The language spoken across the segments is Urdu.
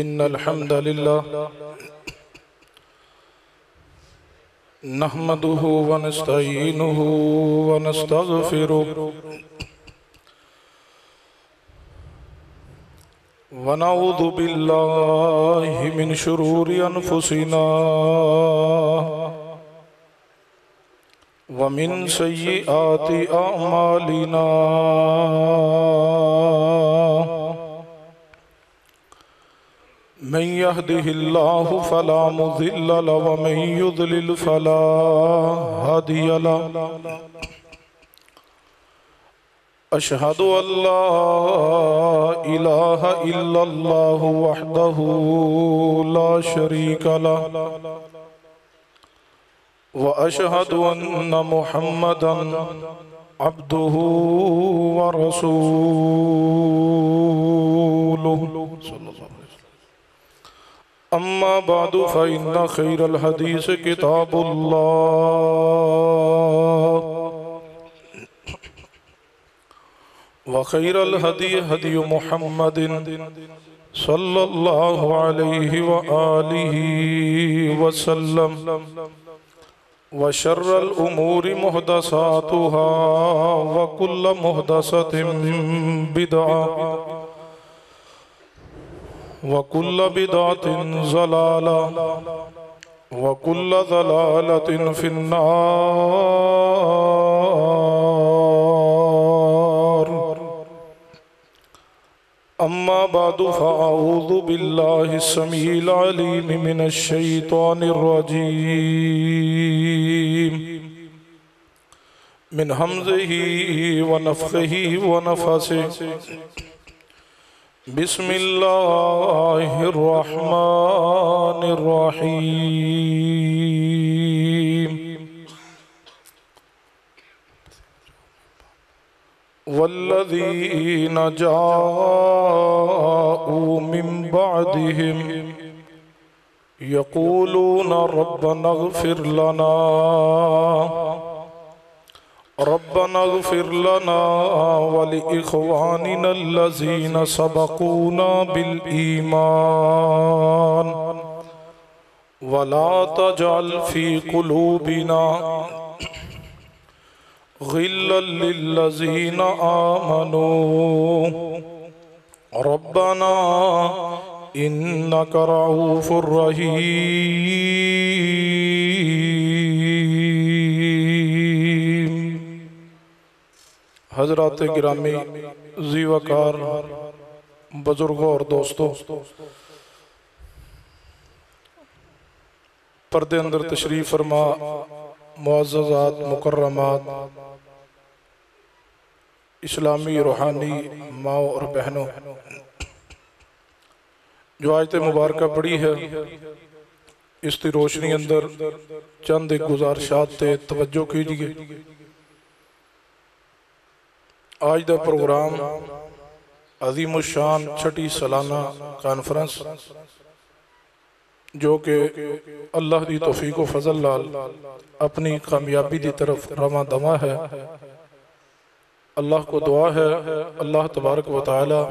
إن الحمد لله نحمده ونستعينه ونستغفره ونعوذ بالله من شرور أنفسنا ومن سيئات أعمالنا من يهده الله فلا مضل له ومن يضلل فلا هادي له أشهد أن لا إله إلا الله وحده لا شريك له وأشهد أن محمدًا عبده ورسوله أما بعد فإن خير الحديث كتاب الله وخير الهدي هدي محمد صلى الله عليه وآله وسلم وشر الأمور محدثاتها وكل محدثة بدعة وكل بدعة ضلالة وكل ضلالة في النار أما بعد فأعوذ بالله السميع العليم من الشيطان الرجيم من همزه ونفخه ونفسه بسم الله الرحمن الرحيم والذين جاءوا من بعدهم يقولون ربنا اغفر لنا ولإخواننا الذين سبقونا بالإيمان ولا تجعل في قلوبنا غلا للذين آمنوا ربنا إنك رؤوف رحيم۔ حضرات گرامی، ذی وقار بزرگوں اور دوستوں، پردے اندر تشریف فرما معززات مکرمات اسلامی روحانی ماؤں اور بہنوں، جو آیت مبارکہ پڑھی ہے اس کی روشنی اندر چند ایک گزارشات تے توجہ کیجئے۔ آج دا پروگرام عظیم الشان چھٹی سالانہ کانفرنس، جو کہ اللہ دی توفیق و فضل لال اپنی کامیابی دی طرف رواں دواں ہے۔ اللہ کو دعا ہے اللہ تبارک و تعالی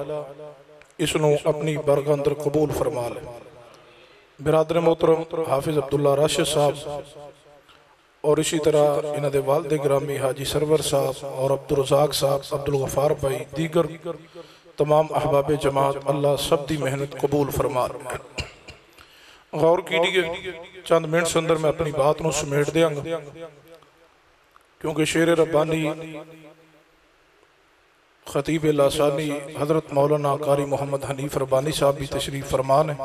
اس نو اپنی برگاہ اندر قبول فرما لے۔ برادر محترم حافظ عبداللہ راشد صاحب اور اسی طرح انہاں دے والد گرامی حاجی سرور صاحب اور عبدالرزاق صاحب، عبدالغفار بھائی، دیگر تمام احباب جماعت، اللہ سب دی محنت قبول فرما لے۔ غور کیجئے، چند منٹ سے اندر میں اپنی بات نو سمیٹ دیاں گا، کیونکہ شعر ربانی خطیب لاسانی حضرت مولانا قاری محمد حنیف ربانی صاحب بھی تشریف فرمان ہے۔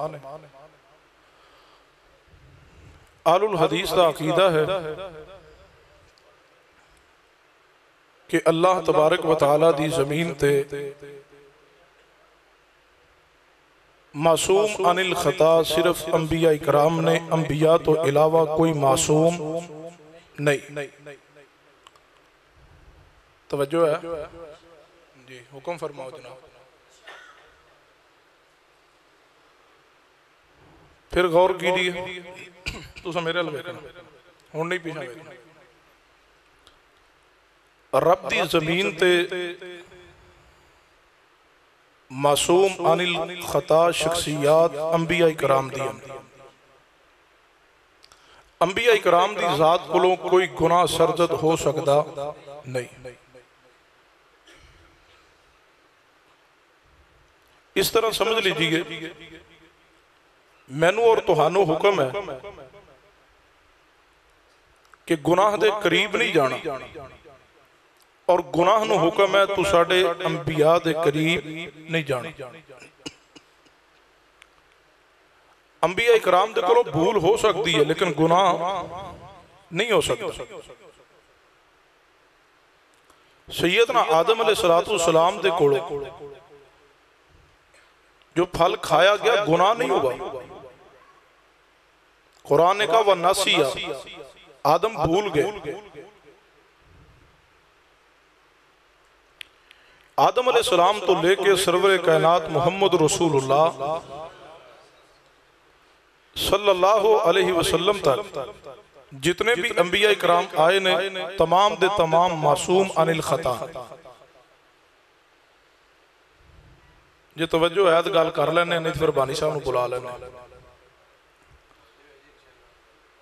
آل الحدیث دا عقیدہ ہے کہ اللہ تبارک و تعالی دی زمین تے معصوم عن الخطا صرف انبیاء اکرام نے، انبیاء تو علاوہ کوئی معصوم نہیں۔ توجہ ہے جی، حکم فرماؤ جناب۔ پھر غور کیجئے، تو سا میرے لئے ہون نہیں پیچھا گئے۔ رب دی زمین تے معصوم عن الخطا شخصیات انبیاء کرام دی انبیاء کرام دی ذات کولوں کوئی گناہ سرزد ہو سکتا نہیں. اس طرح سمجھ لیجئے مینوں اور تہانوں حکم ہے کہ گناہ دے قریب نہیں جانا، اور گناہ نو حکم ہے تو ساڑھے انبیاء دے قریب نہیں جانا. انبیاء اکرام دے کولوں بھول ہو سکتی ہے لیکن گناہ نہیں ہو سکتا. سیدنا آدم علیہ السلام دے کولوں جو پھل کھایا گیا گناہ نہیں ہوا. قرآن نے کہا وَنَسِيَ، آدم بھول گئے. آدم علیہ السلام تو لے کے سرور کائنات محمد رسول اللہ صلی اللہ علیہ وسلم تک جتنے بھی انبیاء اکرام آئے نے تمام دے تمام معصوم عن الخطا. جی توجہ ہے تو گل کر لینے نہیں پھر بانی صاحب نو بلا لینے.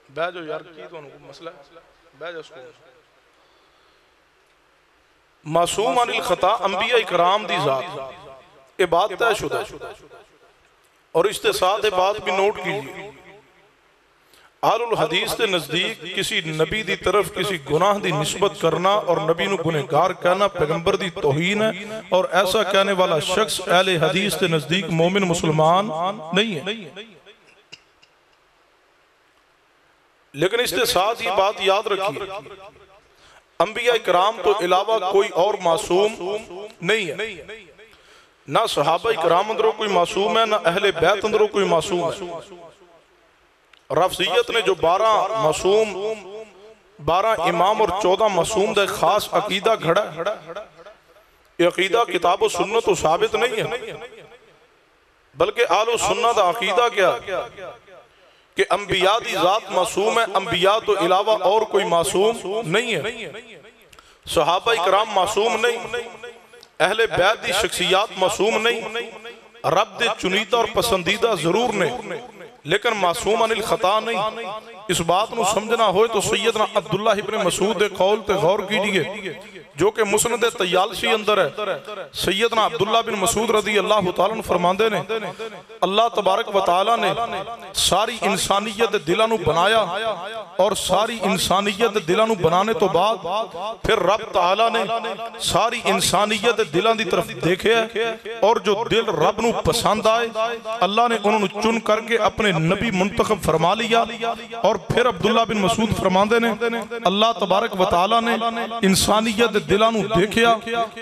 بہ جو یار کی تو انہوں مسئلہ ہے بہ جو سکون. معصوم عن الخطا انبیاء اکرام دی ذات یہ بات طے شدہ ہے اور اس کے ساتھ یہ بات بھی نوٹ کیجئے. اہل الحدیث کے نزدیک کسی نبی دی طرف کسی گناہ دی نسبت کرنا اور نبی نو گنہگار کہنا پیغمبر دی توہین ہے، اور ایسا کہنے والا شخص اہل حدیث کے نزدیک مومن مسلمان نہیں ہے. لیکن اس کے ساتھ یہ بات یاد رکھیے انبیاء اکرام تو علاوہ کوئی اور معصوم نہیں ہے. نہ صحابہ اکرام اندروں کوئی معصوم ہے، نہ اہل بیت اندروں کوئی معصوم ہے. رفضیت نے جو 12 معصوم 12 امام اور 14 معصوم دے خاص عقیدہ گھڑا ہے، یہ عقیدہ کتاب و سنت و ثابت نہیں ہے، بلکہ اہل و سنت عقیدہ کیا کہ انبیاء دی ذات معصوم ہے، انبیاء تو علاوہ اور کوئی معصوم نہیں ہے. صحابہ اکرام معصوم نہیں، اہل بیت دی شخصیات معصوم نہیں، رب دے چنیدہ اور پسندیدہ ضرور نہیں لیکن معصوم عن الخطا نہیں. اس بات نو سمجھنا ہوئے تو سیدنا عبداللہ ابن مسعود دے قول تے غور کیجئے جو کہ مسند طیالسی اندر ہے. سیدنا عبداللہ بن مسعود رضی اللہ تعالیٰ فرماندے نے اللہ تبارک و تعالیٰ نے ساری انسانیت دلہ نو بنایا اور ساری انسانیت دلہ نو بنانے تو بعد پھر رب تعالیٰ نے ساری انسانیت دلہ دی طرف دیکھے اور جو دل رب نو پسند آئے اللہ نے انہوں نے چن کر کے اپنے نبی منتخب فرما لیا. اور پھر عبداللہ بن مسعود فرماندے نے اللہ تبارک و تعالیٰ نے انسانیت دلہ نو دیکھیا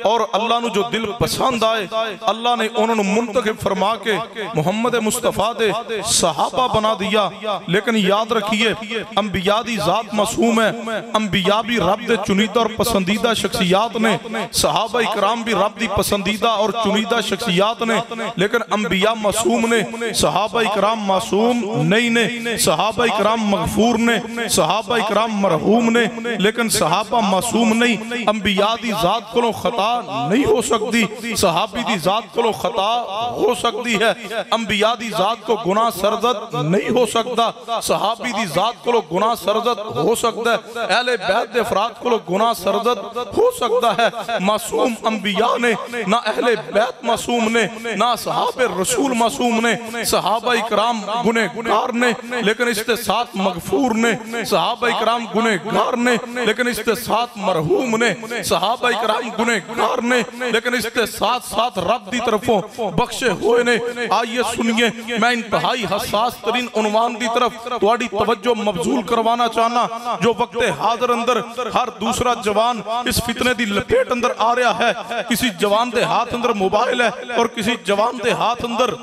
اور اللہ نو جو دل پسند آئے اللہ نے انہوں نے منتخب فرما کے محمد مصطفیٰ دے صحابہ بنا دیا. لیکن یاد رکھیے انبیاء دی ذات معصوم ہے، انبیاء بھی رب دے چنیدہ اور پسندیدہ شخصیات نے، صحابہ اکرام بھی رب دی پسندیدہ اور چنیدہ شخصیات نے، لیکن انبیاء معصوم نے، صحابہ اکرام معصوم نہیں نے. صحابہ اکرام مغفور نے، صحابہ اکرام مرحوم نے، لیکن صحابہ معصوم نہیں. انبیاء دی ذات کو خطا نہیں ہو سکتی، صحابی دی ذات کو خطا ہو سکتی ہے. انبیاء دی ذات کو گناہ سرزد نہیں ہو سکتا، صحابی دی ذات کو گناہ سرزد ہو سکتا ہے، اہل بیت دے افراد کو گناہ سرزد ہو سکتا ہے. معصوم انبیاء نے، نہ اہل بیت معصوم نے، نہ صحاب رسول معصوم نے. صحابہ اکرام گنہگار نے لیکن اس کے ساتھ مغفور نے، صحابہ اکرام گنہگار نے لیکن اس کے ساتھ مرحوم نے، صحابہ اکرام گنہگار نے لیکن اس کے ساتھ ساتھ رب دی طرفوں بخشے ہوئے نے. آئیے سنیے میں انتہائی حساس ترین عنوان دی طرف تواڈی توجہ مبذول کروانا چاہنا جو وقت حاضر اندر ہر دوسرا جوان اس فتنے دی لپیٹ اندر آ رہا ہے. کسی جوان دے ہاتھ اندر موبائل ہے اور کسی جوان دے ہاتھ اندر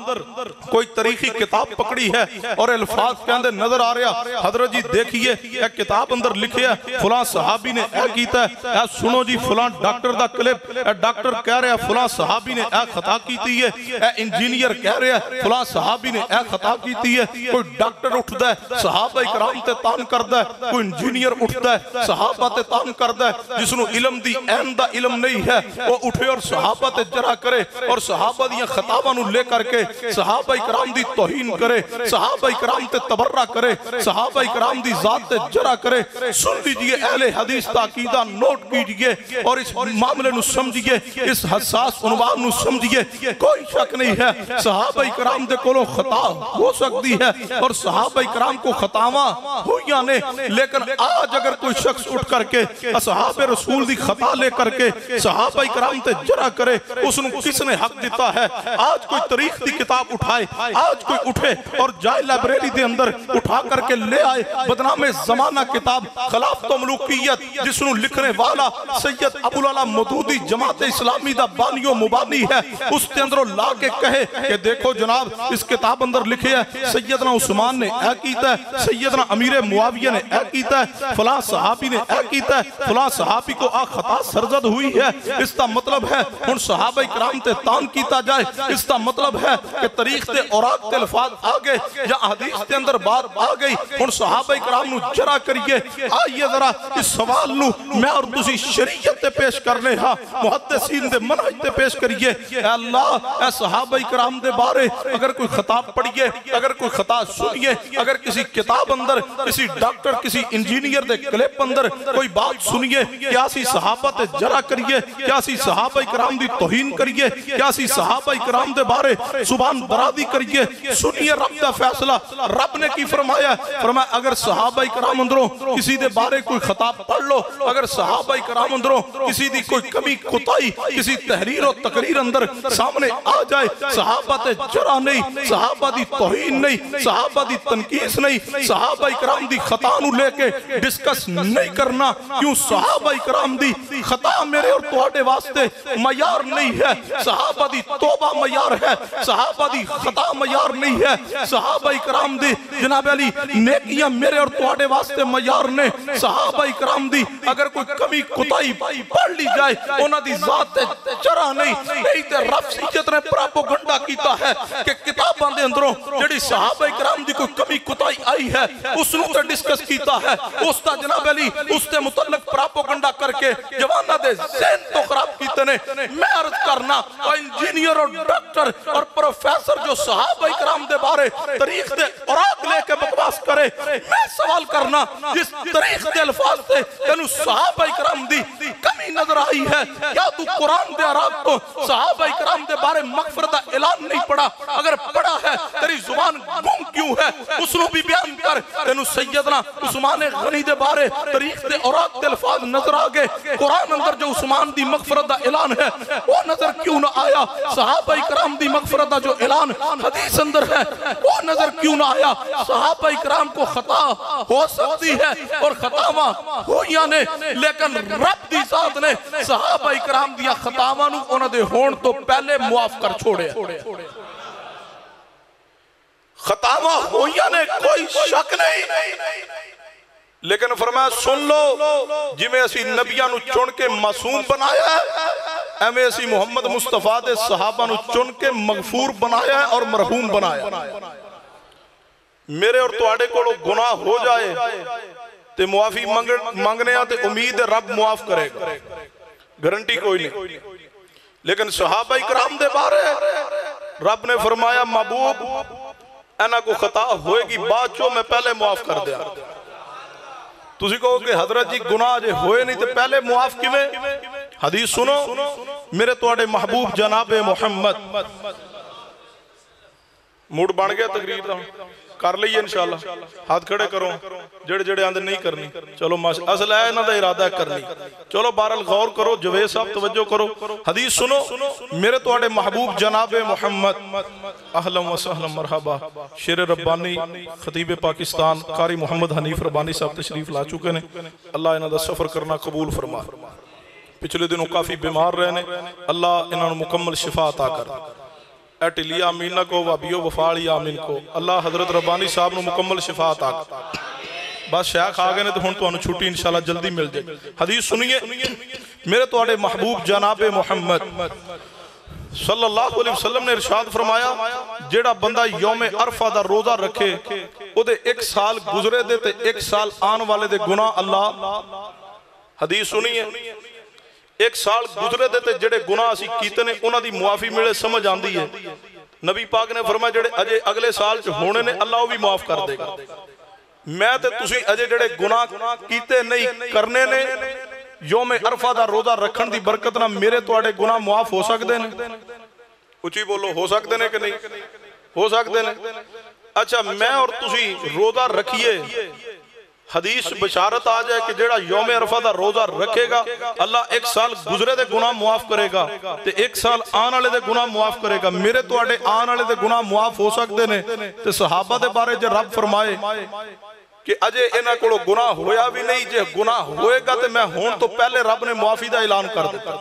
کوئی تاریخی کتاب پکڑی ہے اور الفاظ کے اندر نظر آ رہا حضرت جی دیکھئے ایک کتاب اندر لکھے ہے فلاں صحابی نے اے کیتا ہے. اے سنو جی فلاں doctor the clip, a doctor کہہ رہے ہیں فلاں صحابی نے اے خطا کیتی ہے، اے انجینئر کہہ رہے ہیں فلاں صحابی نے اے خطا کیتی ہے۔ کوئی ڈاکٹر اٹھتا ہے صحابہ اکرام تے تان کردہ ہے، کوئی انجینئر اٹھتا ہے صحابہ تے تان کردہ ہے، جس نو علم دی این دا علم نہیں ہے وہ اٹھے اور صحابہ تے جرح کرے اور صحابہ دیاں خطابہ نو لے کر کے صحابہ اکرام دی توہین کرے، صحابہ اکرام تے تبرہ کرے، صحابہ اکرام دی ذات تے جرح کرے۔ سن لیجئے اہل حدیث تاکیدہ نوٹ کیجئے اور اس معاملے نو سمجھئے، اس حساس عنوان نو سمجھئے۔ کوئی شک نہیں ہے صحابہ اکرام دے کولوں خطا ہو سکتی ہے اور صحابہ اکرام کو خطاواں ہوئیاں نے، لیکن آج اگر کوئی شخص اٹھ کر کے اصحاب رسول دی خطا لے کر کے صحابہ اکرام تے جرح کرے، اس نے کس نے حق دیتا ہے؟ آج کوئی تاریخ دی کتاب اٹھائے، آج کوئی اٹھے اور جائے لائبریری دے اندر اٹھا کر کے لے آئے بدنام زمانہ کتاب خلافت و ملوکیت، جس نے لکھنے والا سید ابوالعلا مودودی جماعت اسلامی دا بانی و مبانی ہے، اس کے اندر لا کے کہے کہ دیکھو جناب اس کتاب اندر لکھے ہے سیدنا عثمان نے اے کیتا ہے، سیدنا امیر معاویہ نے اے کیتا ہے، فلاں صحابی نے اے کیتا ہے، فلاں صحابی کو آ خطا سرزد ہوئی ہے۔ اس کا مطلب ہے ان صحابہ اکرام تے تان کیتا جائے، اس کا مطلب ہے کہ تاریخ تے اوراق تے الفاظ آگے یا حدیث تے اندر بات آگئی، ان صحابہ اکرام نو جرح کریے۔ آئیے ذرا اس سوال نو میں اور تسی شریعت تے پیش کرنے ہاں، محدثین دے منہج تے پیش کریے۔ اے اللہ اے صحابہ اکرام دے بارے اگر کوئی خطاب پڑھئے، اگر کوئی خطا سنیے، اگر کسی کتاب اندر کسی ڈاکٹر کسی انجینئر دے کلپ اندر کوئی بات سنیے، کیا سی صحابہ تے جرح کریے، کیا سی صحابہ اکرام دی توہین کریے، کیا سی صحابہ اکرام دے بارے زبان برادی کریے۔ سنیے رب دا فیصلہ، رب نے کی فرمایا؟ فرمایا اگر صحابہ اکرام اندروں کسی دے بارے کوئی خطاب پڑھ لو، اگر صحابہ اکرام اندروں کسی دی کوئی کمی کوتاہی کسی تحریر و تقریر اندر سامنے آ جائے، صحابہ تے جرح نہیں، صحابہ دی توہین نہیں، صحابہ دی تنقیص نہیں، صحابہ اکرام دی خطا نو لے کے ڈسکس نہیں کرنا، کیوں صحابہ اکرام دی خطا میرے اور تواڈے واسطے معیار نہیں ہے، صحابہ دی توبہ معیار ہے، صحابہ دی خطا معیار نہیں ہے، صحابہ اکرام دی جناب علی نیکیاں میرے اور تواڈے واسطے معیار نے، صحابہ اکرام دی اگر کوئی کمی کوتاہی پڑھ لی جائے انہاں دی ذات تے جرح نہیں۔ یہی تے رفضیت نے پراپوگنڈا کیتا ہے کہ کتاباں دے اندروں جڑی صحابہ اکرام دی کوئی کمی کوتاہی آئی ہے اس نو تے ڈسکس کیتا ہے، اس تا جناب علی اس تے متعلق پراپوگنڈا کر کے جوانہ دے ذہن تو خراب کیتے نے۔ میں عرض کرنا انجینئر اور ڈاکٹر اور پروفیسر جو صحابہ اکرام دے بارے تاریخ دے اوراق لے کے بکواس کرے، میں سوال کرنا جس تاریخ دے الفاظ سے تینو صحابہ اکرام دی کمی نظر آئی ہے، یا تو قرآن دے عراق تو صحابہ اکرام دے بارے مغفرت اعلان نہیں پڑھا؟ اگر پڑھا ہے تیری زبان گم کیوں ہے؟ اس نو بھی بیان کر۔ تینو سیدنا عثمان غنی دے بارے تاریخ دے اوراق دے الفاظ نظر آگے، قرآن اندر جو عثمان دی مغفرت دا اعلان ہے وہ نظر کیوں نہ آیا؟ صحابہ اکرام دی مغفرت دا جو اعلان حدیث اندر ہے وہ نظر کیوں نہ آیا؟ صحابہ اکرام کو خطا ہو سکتی ہے اور خطاواں ہوئیاں نے، لیکن رب دی ذات نے صحابہ اکرام دیا خطاواں نو انہاں دے ہون تو پہلے معاف کر چھوڑے۔ خطاواں ہوئیاں نے کوئی شک نہیں، لیکن فرمایا سن لو جی میں اسی نبیاں نو چن کے معصوم بنایا ہے، ایمیں اسی محمد مصطفیٰ دے صحابہ نو چن کے مغفور بنایا ہے اور مرحوم بنایا ہے۔ میرے اور تواڈے کولوں گناہ ہو جائے تے معافی منگنے تے امید رب معاف کرے گا، گارنٹی کوئی نہیں۔ لیکن صحابہ اکرام دے بارے رب نے فرمایا محبوب اینا کو خطا ہوئے گی بعد چو میں پہلے معاف کر دیا۔ تسی کہو کہ حضرت جی گناہ جے ہوئے نہیں تے پہلے معاف کیویں؟ حدیث سنو، میرے تواڈے محبوب جناب محمد موڈ بن گیا تقریر دا کر لئیے انشاءاللہ، ہاتھ کھڑے کرو جڑے جڑے آندے نہیں کرنی، چلو اصل ہے انہاں دا ارادہ کرنی، چلو بہرحال غور کرو، جوید صاحب توجہ کرو۔ حدیث سنو، میرے تواڈے محبوب جناب محمد اہلا و سہلا مرحبا شیر ربانی خطیب پاکستان قاری محمد حنیف ربانی صاحب تشریف لا چکے ہیں، اللہ انہاں دا سفر کرنا قبول فرما۔ پچھلے دنوں کافی بیمار رہنے، اللہ انہاں مکمل شفا عطا کر۔ ایٹلی آمینہ کو وابیو وفاڑی آمین کو اللہ حضرت ربانی صاحب نو مکمل شفا عطا کر۔ بس شیخ آگئے نے تو ہن تو انہوں چھوٹی انشاءاللہ جلدی مل جائے۔ حدیث سنیے، میرے توڑے محبوب جناب محمد صلی اللہ علیہ وسلم نے ارشاد فرمایا جیڑا بندہ یوم عرفہ دا روزہ رکھے او دے 1 سال گزرے دے تے 1 سال آن والے دے گناہ اللہ حدیث سنی ہے 1 سال گزرے دے تے جڑے گناہ اسی کیتے نے انہاں دی معافی ملے سمجھ آندی ہے نبی پاک نے فرمایا جڑے اجے اگلے سال چ ہونے نے اللہ وہ بھی معاف کر دے گا میں تے تسی اجے جڑے گناہ کیتے نہیں کرنے نے یوم عرفہ دا روزہ رکھن دی برکت نہ میرے توڑے گناہ معاف ہو سکتے ہیں اچھی بولو ہو سکتے ہیں کہ نہیں ہو سکتے ہیں اچھا میں اور تسی روزہ رکھیے حدیث بشارت آ جائے کہ جیڑا یوم عرفہ دا روزہ رکھے گا اللہ 1 سال گزرے دے گناہ معاف کرے گا تے 1 سال آن والے دے گناہ معاف کرے گا میرے توڑے آن والے دے گناہ معاف ہو سکتے ہیں تے صحابہ دے بارے جے رب فرمائے کہ اجے انہاں کو گناہ ہویا بھی نہیں جے گناہ ہوئے گا تے میں ہون تو پہلے رب نے معافی دا اعلان کر دیتا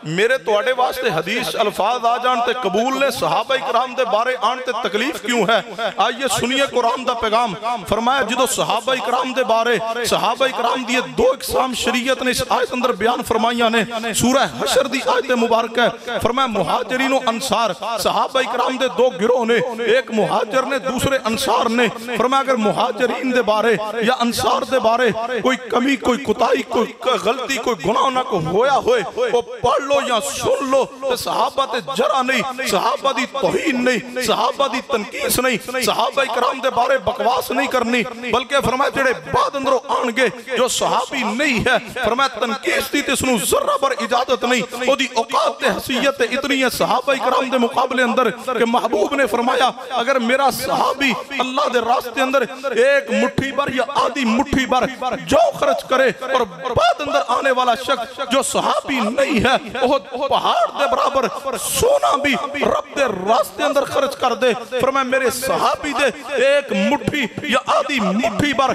میرے توڑے واسطے حدیث الفاظ آ جانتے قبول نے صحابہ اکرام دے بارے آنتے تکلیف کیوں ہے آئیے سنیے قرآن دا پیغام فرمایا جدو صحابہ اکرام دے بارے صحابہ اکرام دیئے 2 اقسام شریعت نے اس آیت اندر بیان فرمائیاں نے سورہ حشر دی آیت مبارک ہے فرمایا مہاجرین و انصار صحابہ اکرام دے 2 گروہ نے ایک مہاجر نے دوسرے انصار نے فرمایا اگر مہاجرین دے بارے یا انصار دے بارے کوئی کمی کوئی کوتاہی کوئی غلطی کوئی گناہ نہ کو ہویا ہوئے وہ پڑھ لو یا سن لو تے صحابہ تے جرہ نہیں صحابہ دی توہین نہیں صحابہ دی تنقیس نہیں صحابہ اکرام دے بارے بکواس نہیں کرنی بلکہ فرمایا جڑے بعد اندروں آنگے جو صحابی نہیں ہے فرمایا تنقیس دی تے سنو ذرہ بر اجازت نہیں وہ دی اوقات تے حسیت اتنی ہے صحابہ اکرام دے مقابلے اندر کہ محبوب نے فرمایا اگر میرا صحابی اللہ دے راستے اندر 1 مٹھی بر یا آدھی مٹھی بر جو خرچ کرے اور بعد اندر آنے والا شخص جو صحابی نہیں ہے پہاڑ دے برابر سونا بھی رب دے راستے اندر خرچ کر دے فرمایا میرے صحابی دے 1 مٹھی یا آدھی مٹھی بر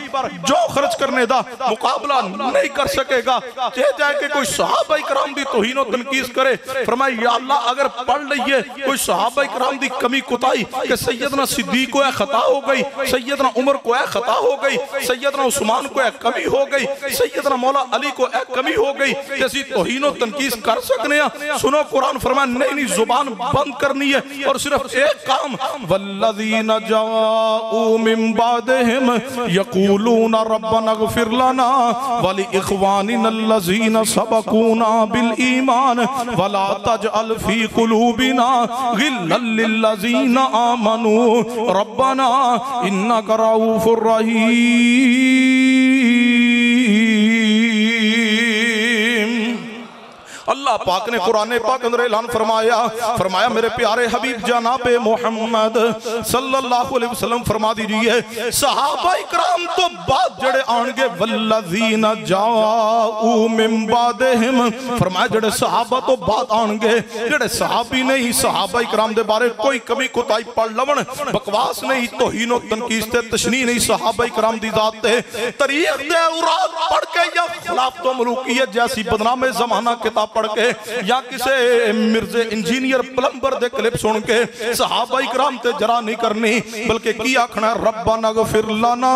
جو خرچ کرنے دا مقابلہ نہیں کر سکے گا چاہے جائے کہ کوئی صحابہ اکرام دی توہین و تنقیس کرے فرمایا یا اللہ اگر پڑھ لئیے کوئی صحابہ اکرام دی کمی کوتاہی کہ سیدنا صدیق کو خطا ہو گئی سیدنا عمر کو خطا ہو گئی سیدنا عثمان کو کمی ہو گئی سیدنا مولا علی کو کمی ہو گئی جیسی توہین و تنقیس کر سکنے سنو قرآن فرمایا نہیں زبان بند کرنی ہے اور صرف ایک کام والذین جاؤوا من بعدہم یقولون ربنا اغفر لنا ولإخواننا الذین سبقونا بالایمان ولا تجعل فی قلوبنا غلا للذین آمنوا ربنا انک رؤوف رحیم اللہ پاک نے قرآن پاک اندر اعلان فرمایا میرے پیارے حبیب جناب محمد صلی اللہ علیہ وسلم فرما دیجئے صحابہ اکرام تو بعد جڑے آنگے والذین جاؤوا من بعدہم فرمایا جڑے صحابہ تو بعد آنگے جڑے صحابی نہیں صحابہ اکرام دے بارے کوئی کمی کوتاہی پڑھ لون بکواس نہیں توہین و تنقیس تے تشنیع نہیں صحابہ اکرام دی ذات تے تاریخ دے اوراد پڑھ کے یا خلاف تو ملوکیت جیسی بدنام زمانہ کتاب پڑھ کے یا کسے مرزے انجینئر پلمبر دے کلپ سن کے صحابہ اکرام تے جرا نہیں کرنی بلکہ کیا کھنا ربنا اغفر لنا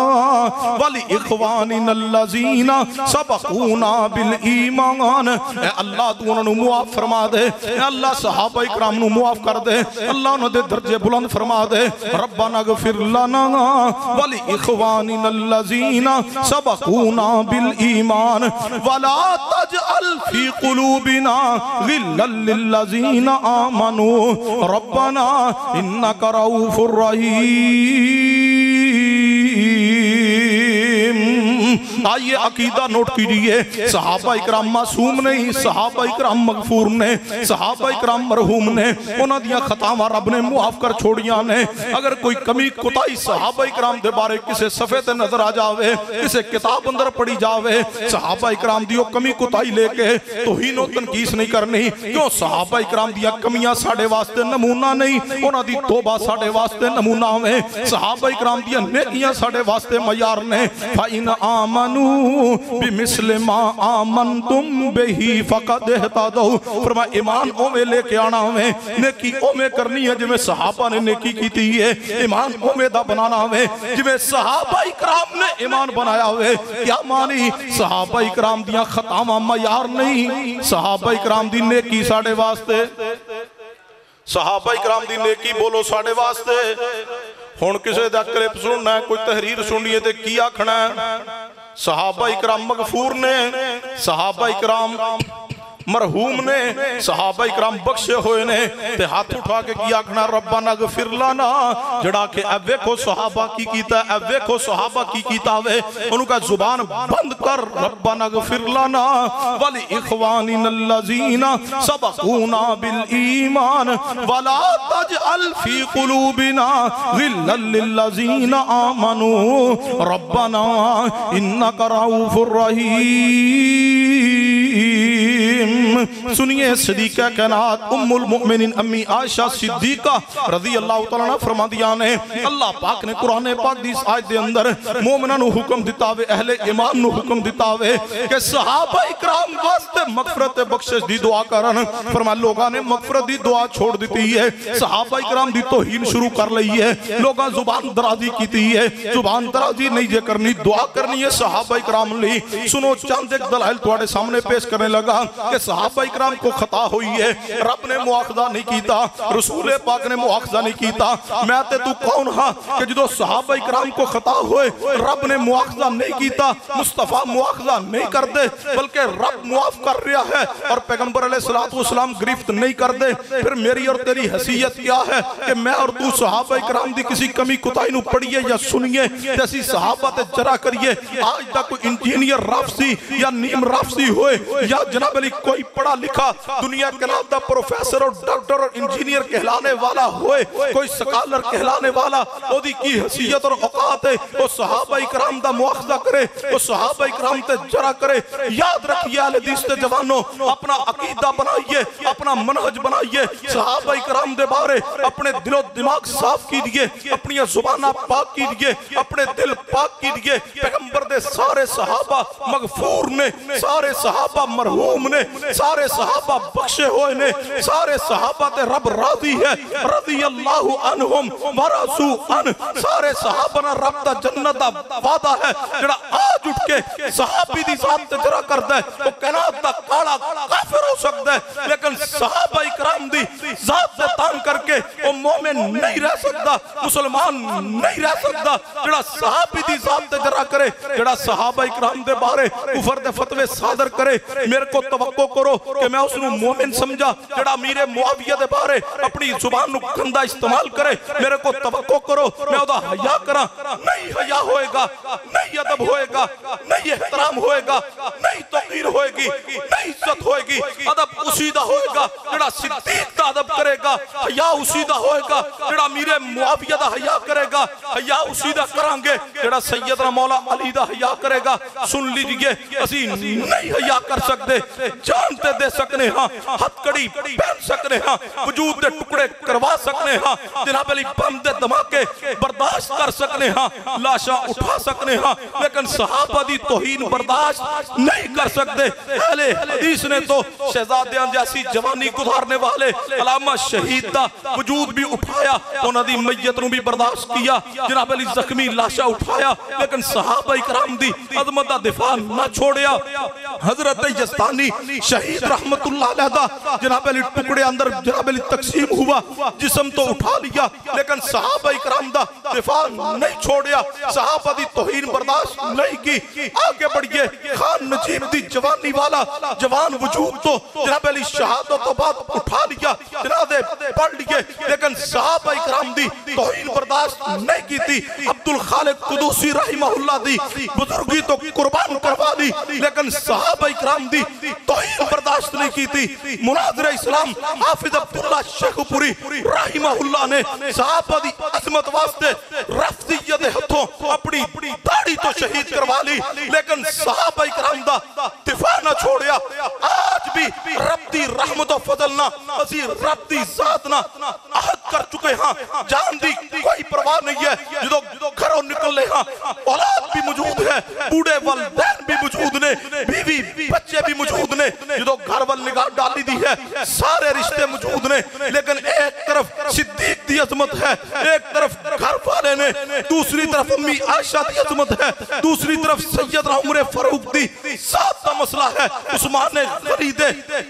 ولی اخواننا الذین سبقونا بالایمان اے اللہ تو انہوں معاف فرما دے اے اللہ صحابہ اکرام نو معاف کر دے اللہ انہوں دے درجے بلند فرما دے ربنا اغفر لنا ولی اخواننا الذین سبقونا بالایمان ولا تجعل فی قلوبنا غلا للذین آمنوا ربنا انک رؤوف رحیم آئیے عقیدہ نوٹ کیجئے صحابہ اکرام معصوم نہیں صحابہ اکرام مغفور نے صحابہ اکرام مرحوم نے انہاں دیاں خطاواں رب نے معاف کر چھوڑیاں نے اگر کوئی کمی کوتاہی صحابہ اکرام دے بارے کسے صفحے تے نظر آ جاوے کسے کتاب اندر پڑھی جاوے صحابہ اکرام دیو کمی کوتاہی لے کے توہین و تنقیس نہیں کرنی کیوں صحابہ اکرام دیا کمیاں ساڑھے واسطے نمونہ نہیں انہاں دی توبہ ساڑھے واسطے نمونہ میں صحابہ اکرام دیا نیکیاں ساڑھے واسطے معیار نے فَإِنْ آمَنُوا آمنوا بمثل ما آمنتم بہی فقد اہتدوا. فرمایا ایمان اوے لے کے آنا ہوئے, نیکی اوے کرنی ہے جویں صحابہ نے نیکی کی تھی ہے, ایمان اوے دا بنانا ہوئے جویں صحابہ اکرام نے ایمان بنایا ہوئے. کیا مانی؟ صحابہ اکرام دیاں خطاواں معیار نہیں, صحابہ اکرام دی نیکی ساڑے واسطے, صحابہ اکرام دی نیکی بولو ساڑے واسطے. ہون کسے دا کلپ سننا ہے, کوئی تحریر سنیے تے کی آکھنا ہے؟ صحابہ اکرام مغفور نے, صحابہ اکرام مرحوم نے, صحابہ اکرام بخشے ہوئے نے. تے ہاتھ اٹھا کے کیا آکھنا ربنا اغفر لنا, جڑا کہ اے ویکھو صحابہ کی کیتا ہے, اے ویکھو صحابہ کی کیتا ہے. انہوں کا زبان بند کر, ربنا اغفر لنا ولی اخواننا الذین سبقونا بالایمان ولا تجعل فی قلوبنا غلا للذین آمنوا ربنا انک رؤوف الرحیم. سنیے صدیقہ کائنات ام المؤمنین امی عائشہ صدیقہ رضی اللہ تعالیٰ عنہ فرما دیا نے, اللہ پاک نے قرآن پاک دی اس آیت دے اندر مومنہ نو حکم دیتا ہوئے, اہل ایمان نو حکم دیتا ہوئے کہ صحابہ اکرام واسطے مغفرت بخشش دی دعا کرن. فرما لوگاں نے مغفرت دی دعا چھوڑ دیتی ہے, صحابہ اکرام دی توہین شروع کر لئی ہے, لوگاں زبان درازی کیتی ہے. زبان درازی نہیں جے کرنی, دعا کرنی ہے صحابہ اکرام لی. سنو چند ایک دلائل تواڈے سامنے پیش کرنے لگا کہ صحابہ اکرام کو خطا ہوئی ہے, رب نے مواخذہ نہیں کیتا, رسول پاک نے مواخذہ نہیں کیتا. میں تے تو کون ہاں کہ جدو صحابہ اکرام کو خطا ہوئے رب نے مواخذہ نہیں کیتا, مصطفیٰ مواخذہ نہیں کر دے بلکہ رب معاف کر رہا ہے اور پیغمبر علیہ السلام گرفت نہیں کر دے. پھر میری اور تیری حیثیت کیا ہے کہ میں اور تو صحابہ اکرام دی کسی کمی کوتاہی نو پڑھیے یا سنیے, جیسی صحابہ تے جرا کریے. آج تک کوئی انجینئر رافضی یا نیم رافضی ہوئے یا جناب علی کوئی پڑھا لکھا دنیا کے نام دا پروفیسر اور ڈاکٹر اور انجینئر کہلانے والا ہوئے, کوئی سکالر کہلانے والا, وہ دی کی حیثیت اور اوقات ہے وہ صحابہ اکرام دا مواخذہ کرے, وہ صحابہ اکرام تے جرا کرے. یاد رکھیے اہل حدیث تے جوانوں, اپنا عقیدہ بنائیے, اپنا منہج بنائیے, صحابہ اکرام دے بارے اپنے دل و دماغ صاف کیجئے, اپنی زبانہ پاک کیجئے, اپنے دل پاک کیجئے. پیغمبر دے سارے صحابہ مغفور نے, سارے صحابہ مرحوم نے, سارے صحابہ بخشے ہوئے نے, سارے صحابہ تے رب راضی ہے, رضی اللہ عنہم ورضوا عنہ. سارے صحابہ نا رب دا جنت دا وعدہ ہے. جڑا آج اٹھ کے صحابی دی ذات تے جرا کردا ہے وہ کائنات دا کالا کافر ہو سکتا ہے, لیکن صحابہ اکرام دی ذات تے تان کر کے وہ مومن نہیں رہ سکتا, مسلمان نہیں رہ سکتا. جڑا صحابی دی ذات تے جرا کرے, جڑا صحابہ اکرام دے بارے کفر دے فتوے صادر کرے, میرے کو توقع کرو کہ میں اس نو مومن سمجھا. جڑا امیر معاویہ دے بارے اپنی زبان نو گندا استعمال کرے, میرے کو توقع کرو میں او دا حیا کراں. نہیں حیا ہوئے گا, نہیں ادب ہوئے گا, نہیں احترام ہوئے گا, نہیں توقیر ہوئے گی, نہیں عزت ہوئے گی. ادب اسی دا ہوئے گا جڑا صدیق دا ادب کرے گا, حیا اسی دا ہوئے گا جڑا امیر معاویہ دا حیا کرے گا, حیا اسی دا کران گے جڑا سیدنا مولا علی دا حیا کرے گا. سن لیجئے اسی نہیں حیا کر سکتے, جانتے دے سکنے ہاں, ہتھ کڑی پہن سکنے ہاں, وجود دے ٹکڑے کروا سکنے ہاں, جناب علی بم دے دھماکے برداشت کر سکنے ہاں, لاشاں اٹھا سکنے ہاں, لیکن صحابہ دی توہین برداشت نہیں کر سکتے. اہل حدیث نے تو شہزادیاں جیسی جوانی گزارنے والے علامہ شہید دا وجود بھی اٹھایا, انہاں دی میت نو بھی برداشت کیا, جناب علی زخمی لاشاں اٹھایا, لیکن صحابہ اکرام دی عظمت دا دفاع نہ چھوڑیا. حضرت یزدانی شہید رحمت اللہ علیہ دا جناب علی ٹکڑے اندر جناب علی تقسیم ہوا, جسم تو اٹھا لیا, لیکن صحابہ اکرام دا دفاع نہیں چھوڑیا, صحابہ دی توہین برداشت نہیں کی. آگے بڑھئے, خان نجیب دی جوانی والا جوان وجود تو جناب علی شہادت و بعد اٹھا لیا, جنازے پڑھ لیے, لیکن صحابہ اکرام دی توہین برداشت نہیں کی تھی. عبدالخالق قدوسی رحمہ اللہ دی بزرگی تو قربان کروا لی, لیکن صحابہ اکرام دی توہین برداشت نہیں کی تھی. مناظر اسلام حافظ عبداللہ شیخ پوری رحمہ اللہ نے صحابہ دی عظمت واسطے رفضیت ہتھوں اپنی داڑھی تو شہید کروا لی, لیکن صحابہ اکرام دا دفاع نہ چھوڑیا. آج بھی رب دی رحمت و فضلنا اسی رب دی ذاتنا عہد کر چکے ہاں, جان دی کوئی پرواہ نہیں ہے, جدو گھروں نکل لے ہاں اولاد بھی موجود ہے، بوڑھے والدین بھی موجود نے، بیوی بچے بھی موجود نے، جدو گھر وال نگاہ ڈالی دی ہے سارے رشتے موجود نے، لیکن ایک طرف صدیق دی عظمت ہے، ایک طرف گھر والے نے، دوسری طرف امی عائشہ دی عظمت ہے، دوسری طرف سیدنا عمر فاروق دی ذات دا مسئلہ ہے، عثمان غنی دے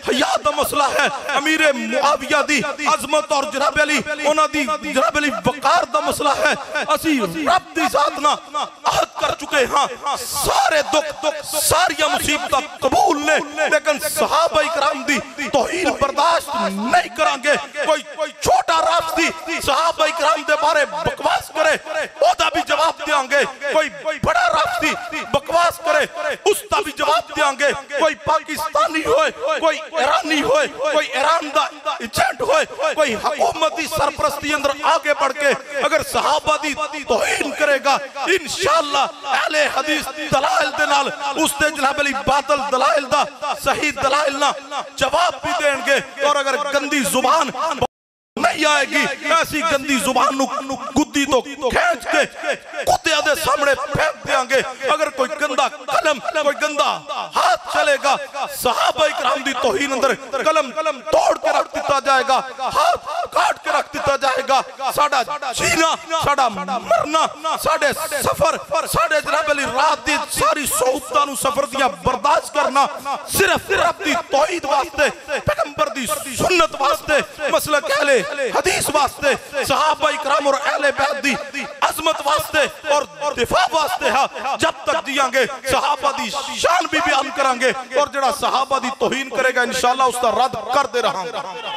حیات دا مسئلہ ہے، امیر معاویہ دی عظمت اور جناب علی انہاں دی جناب علی وقار دا مسئلہ ہے۔ اسی رب دی ذات نہ عہد کر چکے ہاں سارے دکھ ساری مصیبتاں قبول نے، لیکن صحابہ اکرام دی توہین برداشت نہیں کریں گے۔ کوئی چھوٹا رافضی صحابہ اکرام دے بارے بکواس کرے او دا بھی جواب دیں گے، کوئی بڑا رافضی بکواس کرے اس دا بھی جواب دیں گے، کوئی پاکستانی ہوئے، کوئی ایرانی ہوئے، کوئی ایران دا ایجنٹ ہوئے، کوئی حکومتی سرپرستی اندر آگے بڑھ کے اگر صحابہ دی توہین کرے گا انشاءاللہ اہل حدیث دلائل دے نال اس دے جناب علی باطل دلائل دا صحیح دلائل نہ جواب بھی دیں گے۔ اور اگر گندی زبان نہیں آئے گی ایسی گندی زبان نو گدی تو کھینچ کے کتے دے سامنے پھینک دیں گے۔ اگر کوئی گندا قلم کوئی گندا ہاتھ چلے گا صحابہ اکرام دی توہین اندر قلم توڑ کے رکھ دیتا جائے گا، ہاتھ کاٹ کے رکھ دیتا جائے گا۔ ساڑا جینا ساڑا مرنا ساڑے سفر ساڑے جناب علی رات دی ساری صحبتاں نو سفر دیا برداشت کرنا صرف رب دی توحید واسطے، پیغمبر دی سنت واسطے، مسلک اہل حدیث واسطے، صحابہ اکرام اور اہل بیت دی عظمت واسطے اور دفاع واسطے ہاں۔ جب تک جیاں گے صحابہ دی شان بھی بیان کریں گے، اور جڑا صحابہ دی توہین کرے گا انشاءاللہ اس کا رد کر دے رہا ہوں۔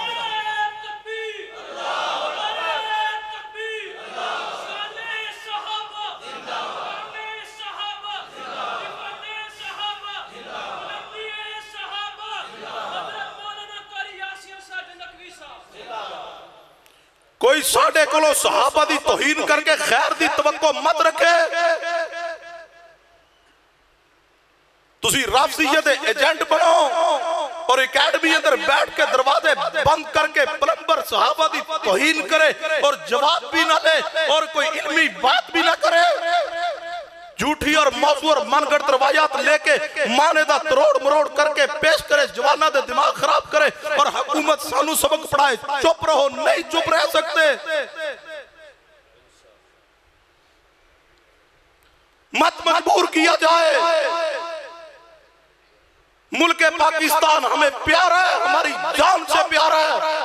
کوئی ساڑھے کلو صحابہ دی توہین کر کے خیر دی توقع مت رکھے۔ تسی رافضیت ایجنٹ بنو اور اکیڈمی اندر بیٹھ کے دروازے بند کر کے پلمبر صحابہ دی توہین کرے اور جواب بھی نہ لے اور کوئی علمی بات بھی نہ کرے، جھوٹی اور موضوع اور من گھڑت روایات لے کے مانے دا تروڑ مروڑ کر کے پیش کرے، جوانہ دے دماغ خراب کرے اور حکومت سانو سبق پڑھائے۔ چپ رہو، نہیں چپ رہ سکتے۔ مت مجبور کیا جائے۔ ملک پاکستان ہمیں پیارا ہے، ہماری جان سے پیارا ہے،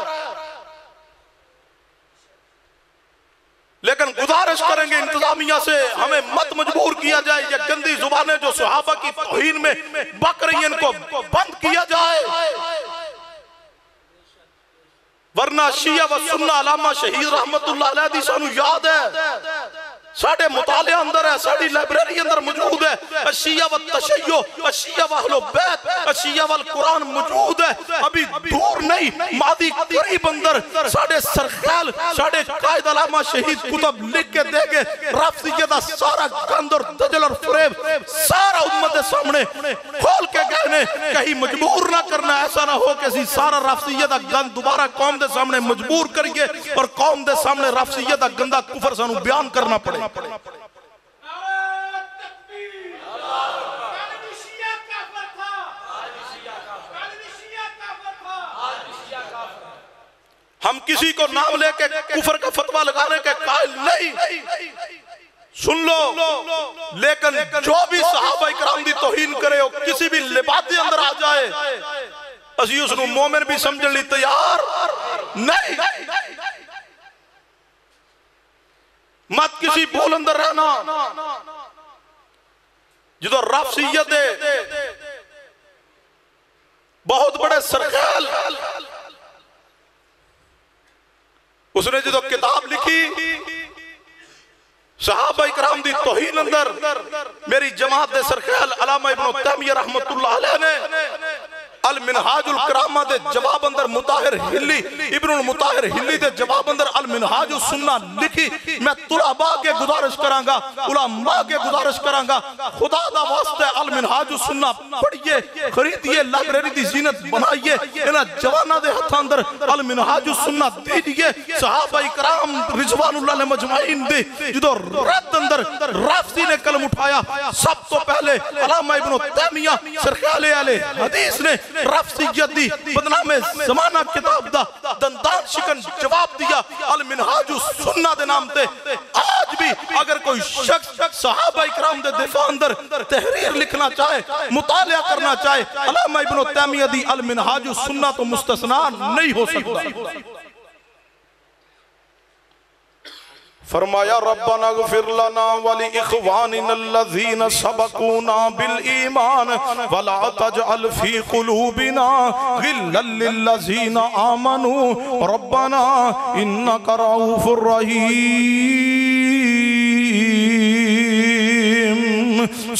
لیکن گزارش کریں گے انتظامیہ سے ہمیں مت مجبور کیا جائے۔ یہ گندی زبانیں جو صحابہ کی توہین میں بک رہی ہیں ان کو بند کیا جائے، ورنہ شیعہ و سنہ علامہ شہید رحمت اللہ علیہ دی سانو یاد ہے، ساڑھے مطالعہ اندر ہے، ساڑھی لائبریری اندر موجود ہے۔ الشیعہ و التشیع، الشیعہ و اہل بیت، الشیعہ و القرآن موجود ہے، ابھی دور نہیں، ماضی قریب اندر ساڑھے سرخیل ساڑھے قائد علامہ شہید کتب لکھ کے دے گے۔ رافضیہ دا سارا گند اور دجل اور فریب سارا امت سامنے کھول کے گئے، کہیں مجبور نہ کرنا، ایسا نہ ہو کہ سارا رافضیہ دا گند دوبارہ قوم دے سامنے مجبور کریے اور قوم دے سامنے رافضیہ دا گندہ کفر سانو بیان کرنا پڑے۔ ہم کسی کو نام لے کے کفر کا فتوہ لگانے کے قائل نہیں، سن لو، لیکن جو بھی صحابہ اکرام دی توہین کرے ہو کسی بھی لباس دے اندر آ جائے اسی اس کو مومن بھی سمجھن لی تیار نہیں۔ مت کسی بول اندر رہنا۔ جدو رافضیت بہت بڑے سرخیل اس نے جدو کتاب لکھی صحابہ اکرام دی توہین اندر، میری جماعت دے سرخیل علامہ ابن تیمیہ رحمت اللہ علیہ نے المنہاج الکرامہ دے جواب اندر مطاہر ہلی ابن المطاہر ہلی دے جواب اندر المنہاج السنہ لکھی. میں طلباء کے گزارش کرانگا، علماء کے گزارش کرانگا، خدا دا واسطہ المنہاج السنہ پڑھئے، خریدئے، لائبریری دی زینت بنائیے، انہا جوانہ دے ہتھ اندر المنہاج السنہ دیجئے. صحابہ اکرام رضوان اللہ علیہ مجمعین دے جدو رد اندر رافضی نے قلم اٹھایا، سب تو پہلے علامہ ابن تیمیہ سرخیال علیہ حدیث نے رافضیت دی بدنام زمانہ کتاب دا دندان شکن جواب دیا المنہاج السنہ دے نام تے. آج بھی اگر کوئی شخص صحابہ اکرام دے دفاع اندر تحریر لکھنا چاہے، مطالعہ کرنا چاہے، علامہ ابن تیمیہ دی المنہاج السنہ تو مستثنیٰ نہیں ہو سکتا. فرمایا ربنا اغفر لنا ولإخواننا الذين سبقونا بالإيمان ولا تجعل في قلوبنا غلا للذين آمنوا ربنا إنك رؤوف رحيم.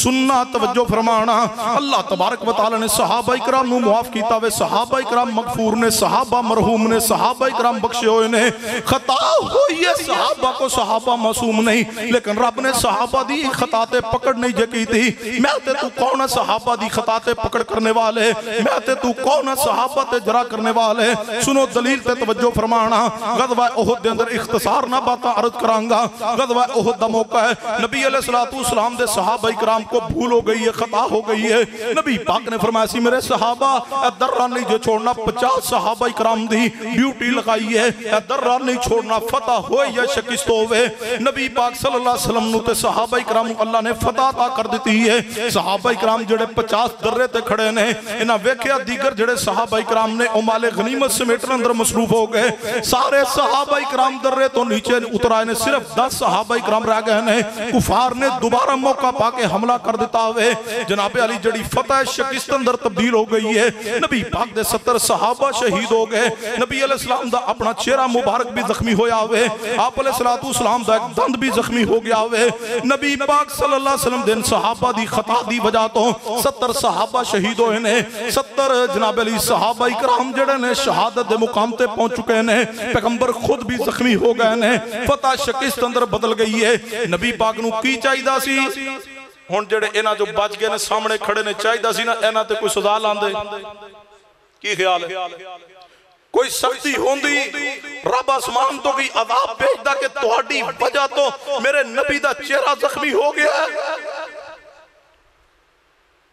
سننا توجہ فرمانا. اللہ تبارک و تعالی نے صحابہ اکرام نو معاف کیتا وے، صحابہ اکرام مغفور نے، صحابہ مرحوم نے، صحابہ اکرام بخشے ہوئے نے. خطا ہوئی ہے صحابہ کو، صحابہ معصوم نہیں، لیکن رب نے صحابہ دی خطاتے پکڑ نہیں جے کی تھی. میں تے تو کون ہے صحابہ دی خطاتے پکڑ کرنے والے، میں تے تو کون ہے صحابہ تے جرا کرنے والے. سنو دلیل تے توجہ فرمانا. غزوہ احد دے اندر اختصار نہ باتاں عرض کرانگا. غزوہ احد دا موقع ہے، نبی علیہ السلام دے صحابہ اکرام کو بھول ہو گئی ہے، خطا ہو گئی ہے. نبی پاک نے فرمایا سی میرے صحابہ درہ نہیں جو چھوڑنا. 50 صحابہ اکرام دی ڈیوٹی لگائی ہے، درہ نہیں چھوڑنا. فتح ہوئے یا شکست ہوئے. نبی پاک صلی اللہ علیہ وسلم تے صحابہ اکرام اللہ نے فتح عطا کر دیتی ہے. صحابہ اکرام جڑے 50 درے تے کھڑے نے، انہاں ویکھیا دیگر جڑے صحابہ اکرام نے او مال غنیمت سمیٹنے اندر مصروف ہو گئے. سارے صحابہ اکرام درے تو نیچے اتر آئے نے، صرف 10 صحابہ اکرام رہ گئے نے. کفار نے دوبارہ موقع پا کے حملہ کر دیتا ہوئے. جناب علی جڑی فتح شکست اندر تبدیل ہو گئی ہے. نبی پاک دے 70 صحابہ شہید ہو گئے. نبی علیہ السلام دا اپنا چہرہ مبارک بھی زخمی ہویا ہوئے. آپ علیہ السلام دا ایک دند بھی زخمی ہو گیا ہوئے. نبی پاک صلی اللہ علیہ وسلم دن صحابہ دی خطا دی وجہ تو 70 صحابہ شہید ہوئے نے. 70 جناب علی صحابہ اکرام جڑے نے شہادت دے مقام تے پہنچ چکے نے. پیغمبر خود بھی زخمی ہو گئے نے. فتح شکست اندر بدل گئی ہے. نبی پاک نو کی چاہیدہ سی؟ ہون جڑے اینا جو بچ گئے نے سامنے کھڑے نے، چاہیدہ سی نا اینا تے کوئی سزا لاندے. کی خیال ہے؟ کوئی سختی ہوندی رب آسمان تو کی عذاب بھیجدا کہ تہاڈی وجہ تو میرے نبی دا چہرہ زخمی ہو گیا ہے،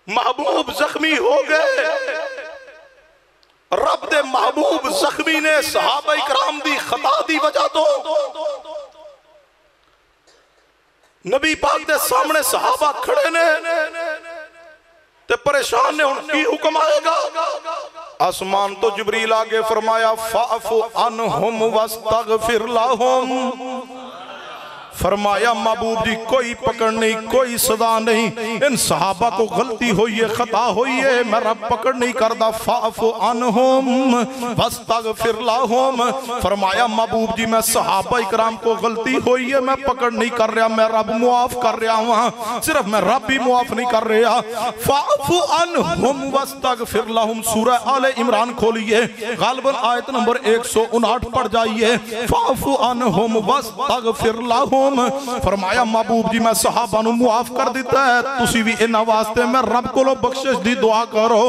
محبوب زخمی ہو گئے. رب دے محبوب زخمی نے صحابہ اکرام دی خطا دی وجہ تو نبی پاک دے سامنے صحابہ کھڑے نے تے پریشان نے. ان کی حکم آئے گا. آسمان تو جبریل آگے فرمایا فَعْفُ عَنْهُمْ وَاسْتَغْفِرْ لَهُمْ. فرمایا محبوب جی کوئی پکڑ نہیں، کوئی صدا نہیں. ان صحابہ کو غلطی ہوئی ہے، خطا ہوئی ہے، میں رب پکڑ نہیں کردہ. فَعْفُ عَنْهُمْ وَاسْتَغْفِرْ لَهُمْ. فرمایا محبوب جی میں صحابہ اکرام کو غلطی ہوئی ہے، میں پکڑ نہیں کر رہا، میں رب معاف کر رہا ہوں. صرف میں رب بھی معاف نہیں کر رہا. فَعْفُ عَنْهُمْ وَاسْتَغْفِرْ لَهُمْ. سورہ آل عمران کھولیے، غالباً آیت نمبر 159 پڑھ جائیے. فَعْفُ عَنْهُمْ وَاسْتَغْفِرْ لَهُمْ. فرمایا محبوب جی میں صحابہ نو معاف کر دیتا ہے، تسی بھی انہا واسطے میں رب کو لو بخشش دی دعا کرو.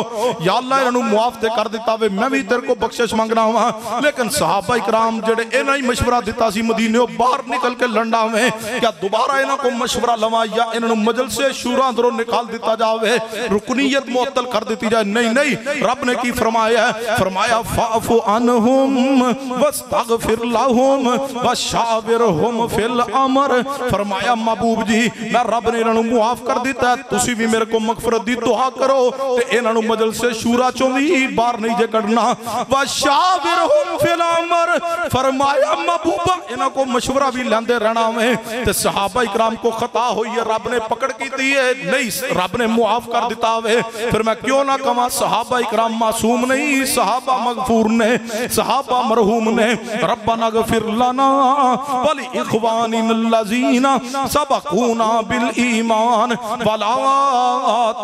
یا اللہ انہوں معاف دے کر دیتا ہے، میں بھی تیر کو بخشش مانگنا ہوا. لیکن صحابہ اکرام جڑے انہا ہی مشورہ دیتا سی مدینے باہر نکل کے لنڈا میں، کیا دوبارہ انہا کو مشورہ لوا یا انہوں مجل سے شورا اندروں نکال دیتا جاوے، رکنیت معطل کر دیتی جائے؟ نہیں نہیں، رب نے کی فرمایا ہے. فرمایا فَعْفُ عَنْهُمْ وَاسْتَغْفِرْ لَهُمْ وَشَاوِرْهُمْ فِي الْأَمْرِ. فرمایا محبوب جی میں رب نے انہوں معاف کر دیتا ہے، تسی بھی میرے کو مغفرت دی دعا کرو تے انہوں مجل سے شورا چوندی بار نہیں جے کرنا. وَشَاوِرْهُمْ فِي الْأَمْرِ. فرمایا محبوبہ انہوں کو مشورہ بھی لیندے رہنا میں. تے صحابہ اکرام کو خطا ہوئی ہے، رب نے پکڑ کی دی ہے نہیں، رب نے معاف کر دیتا ہوئے. پھر میں کیوں نہ کہاں صحابہ اکرام معصوم نہیں، صحابہ مغفور نے، صحابہ مرحوم نے. ربنا اغفر لنا ولی اخواننا للذین سبقونا بالایمان ولا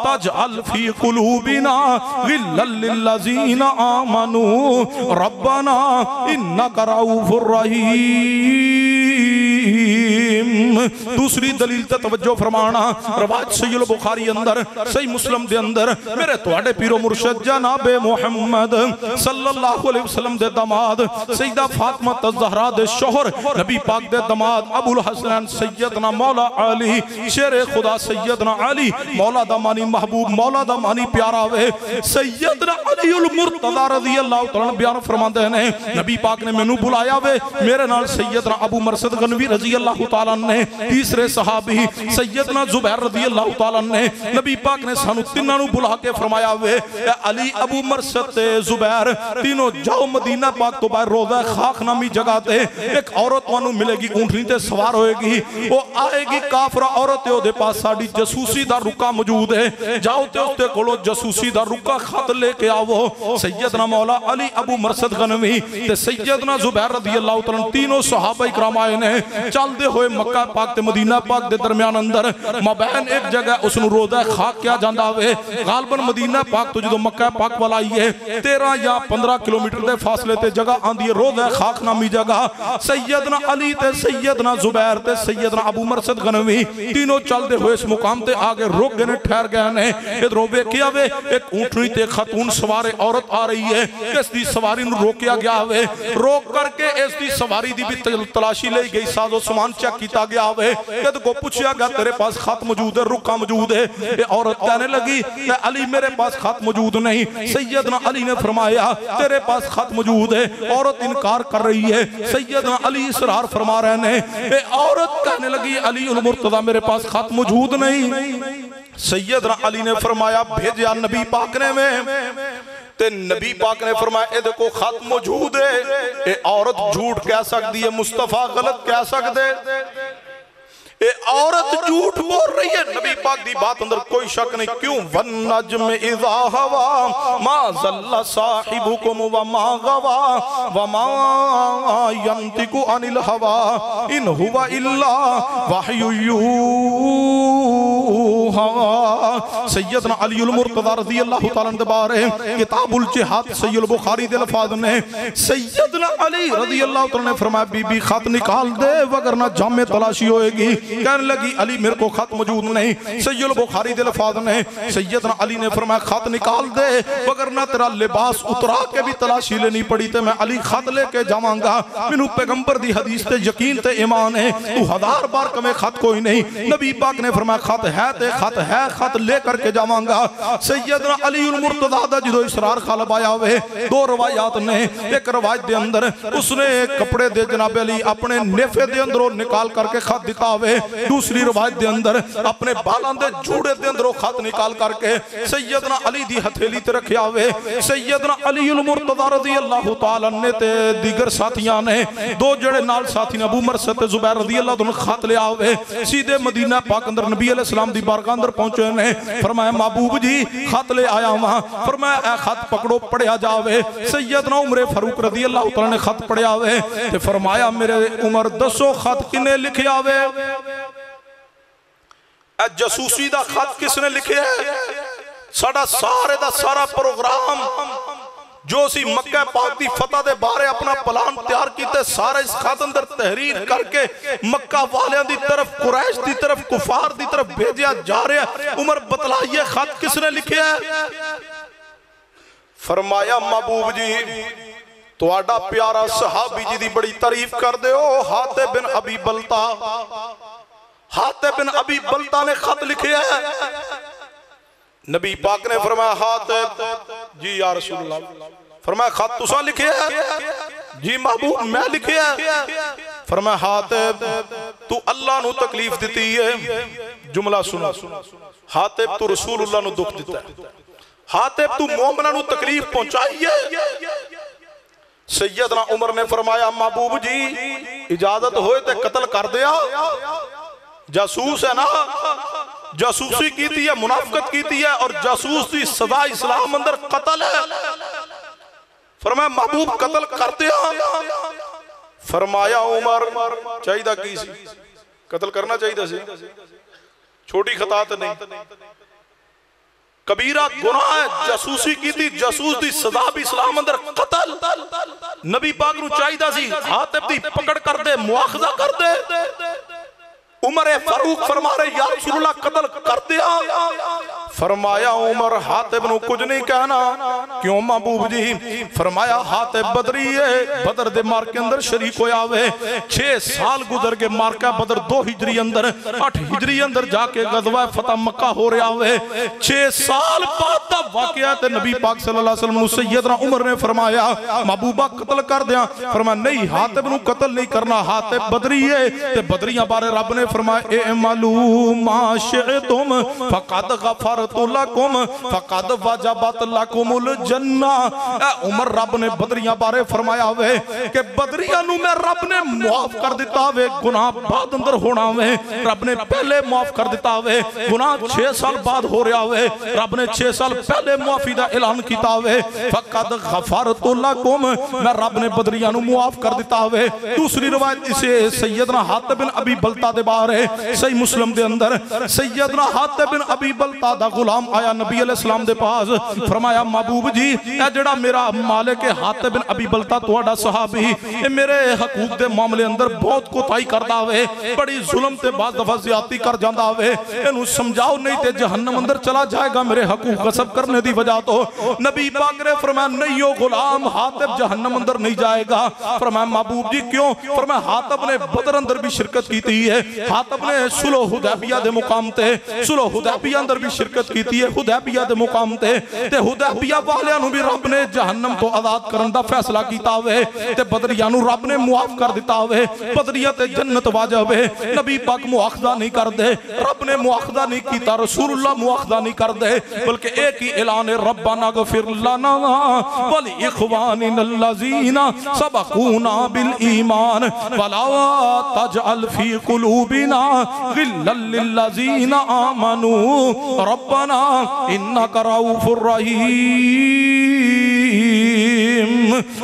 تجعل فی قلوبنا غلا للذین آمنوا ربنا انک رؤوف رحیم۔ دوسری دلیل تے توجہ فرمانا، روایت صحیح البخاری اندر، صحیح مسلم دے اندر، میرے توڑے پیرو مرشد جناب محمد صلی اللہ علیہ وسلم دے داماد سیدہ فاطمہ الزہرا دے شوہر نبی پاک دے داماد ابو الحسن سیدنا مولا علی شیر خدا سیدنا علی مولا دامانی محبوب مولا دامانی پیارا وے سیدنا علی المرتضی رضی اللہ تعالیٰ بیان فرماندے نے نبی پاک نے مینوں بلایا وے، میرے نال سیدنا ابو مرثد غنوی رضی اللہ تعالیٰ نے، تیسرے صحابی سیدنا زبیر رضی اللہ تعالیٰ نے، نبی پاک نے سانو تینوں نو بلا کے فرمایا وے اے علی ابو مرثد زبیر تینوں جاؤ مدینہ پاک تو باہر روضہ خاک نامی جگہ تے ایک عورت وانو ملے گی، اونٹنی تے سوار ہوئے گی، وہ آئے گی کافرہ عورت دے پاس ساڑی جسوسی دا رکا موجود ہے، جاؤ تے اس تے کولو جسوسی دا رکا خط لے کے آو۔ سیدنا مولا علی ابو مرثد غنوی تے سیدنا زبیر رضی اللہ تعالیٰ تینوں صحابہ اکرام آئے نے، چل دے ہوئے مکہ پاک تے مدینہ پاک دے درمیان اندر مابین ایک جگہ اس نو روضہ خاک کیا جاندہ ہوئے، غالباً مدینہ پاک تو جدو مکہ پاک والا آئیے 13 یا 15 کلومیٹر دے فاصلے تے جگہ آندھی ہے روضہ خاک نامی جگہ، سیدنا علی تے سیدنا زبیر تے سیدنا ابو مرثد غنوی تینوں چل دے ہوئے اس مقام تے آگے روک گئے ٹھہر گئے نے، ادھروں بے کیا وے ایک اونٹنی تے خاتون سوار عورت آ رہی ہے، اس دی سواری نو روکیا گیا ہوئے، روک کر کے اس دی سواری دی بھی تلاشی لے گئی، ساز و سامان چیک کیتا گیا ہوئے، کہ کو پوچھیا گیا تیرے پاس خط موجود ہے، رکا موجود ہے، یہ عورت کہنے لگی کہ علی میرے پاس خط موجود نہیں، سیدنا علی نے فرمایا تیرے پاس خط موجود ہے، عورت انکار کر رہی ہے، سیدنا علی اصرار فرما رہے ہیں، یہ عورت کہنے لگی علی المرتضی میرے پاس خط موجود نہیں، سیدنا علی نے فرمایا بھیجیا نبی پاک نے میں تے نبی پاک نے فرمایا اے دیکھو خط موجود ہے، اے عورت جھوٹ کہہ سکتی ہے، مصطفیٰ غلط کہہ سکتے، اے عورت جھوٹ بول رہی ہے، نبی پاک دی بات اندر کوئی شک نہیں، کیوں وَالنَّجْمِ اِذَا هَوَا مَا ظَلَّ صَاحِبُكُمْ وَمَا غَوَا وَمَا يَنْتِقُ عَنِ الْهَوَا إِنْ هُوَ إِلَّا وَحْيٌ يُوحَىٰ۔ سیدنا علی المرتضی رضی اللہ تعالیٰ عنہ بارے کتاب الجہاد صحیح البخاری دے الفاظ نے سیدنا علی رضی اللہ تعالیٰ نے فرمایا بی بی خط نکال دے وگرنہ جامع تلاشی ہوئے گی، کہنے لگی علی میرے کو خط موجود نہیں، صحیح البخاری دے الفاظ نے سیدنا علی نے فرمایا خط نکال دے وگرنہ تیرا لباس اترا کے بھی تلاشی لینی پڑی تے میں علی خط لے کے جاواں گا، مینوں پیغمبر دی حدیث تے یقین تے ایمان ہے، تو 1000 بار کمیں خط کوئی نہیں، نبی پاک نے فرمایا خط ہے تے خط ہے، خط لے کر کے جاواں گا۔ سیدنا علی المرتضی دا جدو اسرار خالب آیا ہوئے، 2 روایات نے، ایک روایت دے اندر اس نے کپڑے دے جناب علی اپنے نیفے دے اندروں نکال کر کے خط دکھا ہوئے، دوسری روایت دے اندر اپنے بالان دے جوڑے دے اندروں خط نکال کر کے سیدنا علی دی ہتھیلی تے رکھیا ہوئے، سیدنا علی المرتضی رضی اللہ تعالیٰ نے تے دیگر ساتھیاں نے 2 جڑے نال ساتھی نے ابو مرثد تے زبیر رضی اللہ تعالیٰ خط لیا ہوئے، سیدھے مدینہ پاک اندر نبی علیہ السلام دی بارگاہ اندر پہنچے نے، فرمایا محبوب جی خط لے آیا وہاں، فرمایا اے خط پکڑو پڑھیا جاوے، سیدنا عمر فاروق رضی اللہ تعالیٰ نے خط پڑھیا ہوئے، تے فرمایا میرے عمر دسو خط کنے لکھیا ہوئے، اے جسوسی دا خط کس نے لکھے ہے، ساڑا سارے دا سارا پروگرام جو اسی مکہ پاک دی فتح دے بارے اپنا پلان تیار کیتے سارے اس خط اندر تحریر کر کے مکہ والیاں دی طرف قریش دی طرف کفار دی طرف بھیجیا جا رہے ہیں، عمر بتلائیے خط کس نے لکھے ہے، فرمایا محبوب جی تو آڈا پیارا صحابی جی دی بڑی تعریف کر دے ہو، حاتب بن ابی بلتا، حاتب بن ابی بلتا نے خط لکھے ہے، نبی پاک نے فرمایا حاتب جی یا رسول اللہ، فرمایا خط تسا لکھے ہے، جی محبوب میں لکھے ہے، فرمایا حاتب تو اللہ نو تکلیف دیتی ہے، جملہ سنا، حاتب تو رسول اللہ نو دکھ دیتا ہے، حاتب تو مومنہ نو تکلیف پہنچائی ہے، سیدنا عمر نے فرمایا محبوب جی اجازت ہوئے تے قتل کر دیا، جاسوس ہے نا، جاسوسی کیتی ہے، منافقت کیتی ہے، اور جاسوس دی سزا اسلام اندر قتل ہے، فرمایا محبوب قتل کر دیا، فرمایا عمر چاہیدہ کی سی، قتل کرنا چاہیے سی چھوٹی خطا تے نہیں کبیرہ گناہ ہے جاسوسی کی تھی جاسوس دی سزا بھی اسلام اندر قتل نبی پاک نو چاہیے سی حاتب دی پکڑ کر دے مواخذہ کر دے عمر فاروق فرما رہے یا رسول اللہ قتل کر دیا فرمایا عمر حاتب نو کچھ نہیں کہنا کیوں محبوب جی فرمایا حاتب بدری ہے بدر دے مار کے اندر شریک ہویا ہوئے 6 سال گزر کے مارکہ بدر 2 ہجری اندر 8 ہجری اندر جا کے غزوہ فتح مکہ ہو رہا ہوئے 6 سال بعد دا واقعات نبی پاک صلی اللہ علیہ وسلم سیدنا عمر نے فرمایا محبوبہ قتل کر دیا فرمایا نہیں حاتب نو قتل نہیں کرنا حاتب بدری ہے تے بدریاں بارے رب نے فرمایا اعملوا ما شئتم فقد غفرت لکم فقد وجبت لکم الجنہ اے عمر رب نے بدریاں بارے فرمایا ہوئے کہ بدریاں نو میں رب نے معاف کر دیتا ہوئے گناہ بعد اندر ہونا ہوئے رب نے پہلے معاف کر دیتا ہوئے گناہ 6 سال بعد ہو رہا ہوئے رب نے 6 سال پہلے معافی دا اعلان کیتا ہوئے فقد غفرت لکم میں رب نے بدریاں نو معاف کر دیتا ہوئے دوسری روایت اسے سیدنا حاتب بن ابی بلتا دے بارے صحیح مسلم دے اندر سیدنا حاتب بن ابی بلتا دا غلام آیا نبی علیہ السلام دے پاس فرمایا محبوب جی اے جڑا میرا مالک حاتب بن ابی بلتا توڑا صحابی اے میرے حقوق دے معاملے اندر بہت کوتاہی کردا ہوئے بڑی ظلم تے بعض دفعہ زیادتی کر جاندا ہوئے انہوں سمجھاؤ نہیں تے جہنم اندر چلا جائے گا میرے حقوق غصب کرنے دی وجہ تو نبی پاک نے فرمایا نہیں ہو غلام حاتب جہنم اندر نہیں جائے گا فرمایا محبوب جی کیوں فرمایا حاتب نے بدر اندر بھی شرکت کی تھی ہے حاتب نے صلح حدیبیہ دے مقام تے صلح حدیبیہ اندر بھی شرکت کی تھی ہے حدیبیہ دے مقام تے حدیبیہ والیاں نو بھی رب نے جہنم تو آزاد کرن دا فیصلہ کیتا ہوئے تے بدریاں نو رب نے معاف کر دیتا ہوئے بدریاں تے جنت واجہ ہوئے نبی پاک مواخذہ نہیں کر دے رب نے مواخذہ نہیں کیتا رسول اللہ مواخذہ نہیں کر دے بلکہ ایک ہی اعلان ربنا غفر لنا ولی اخواننا الذین سبقونا بالایمان ولا تجعل فی قلوبنا غلا للذین آمنوا ربنا انک رؤوف الرحیم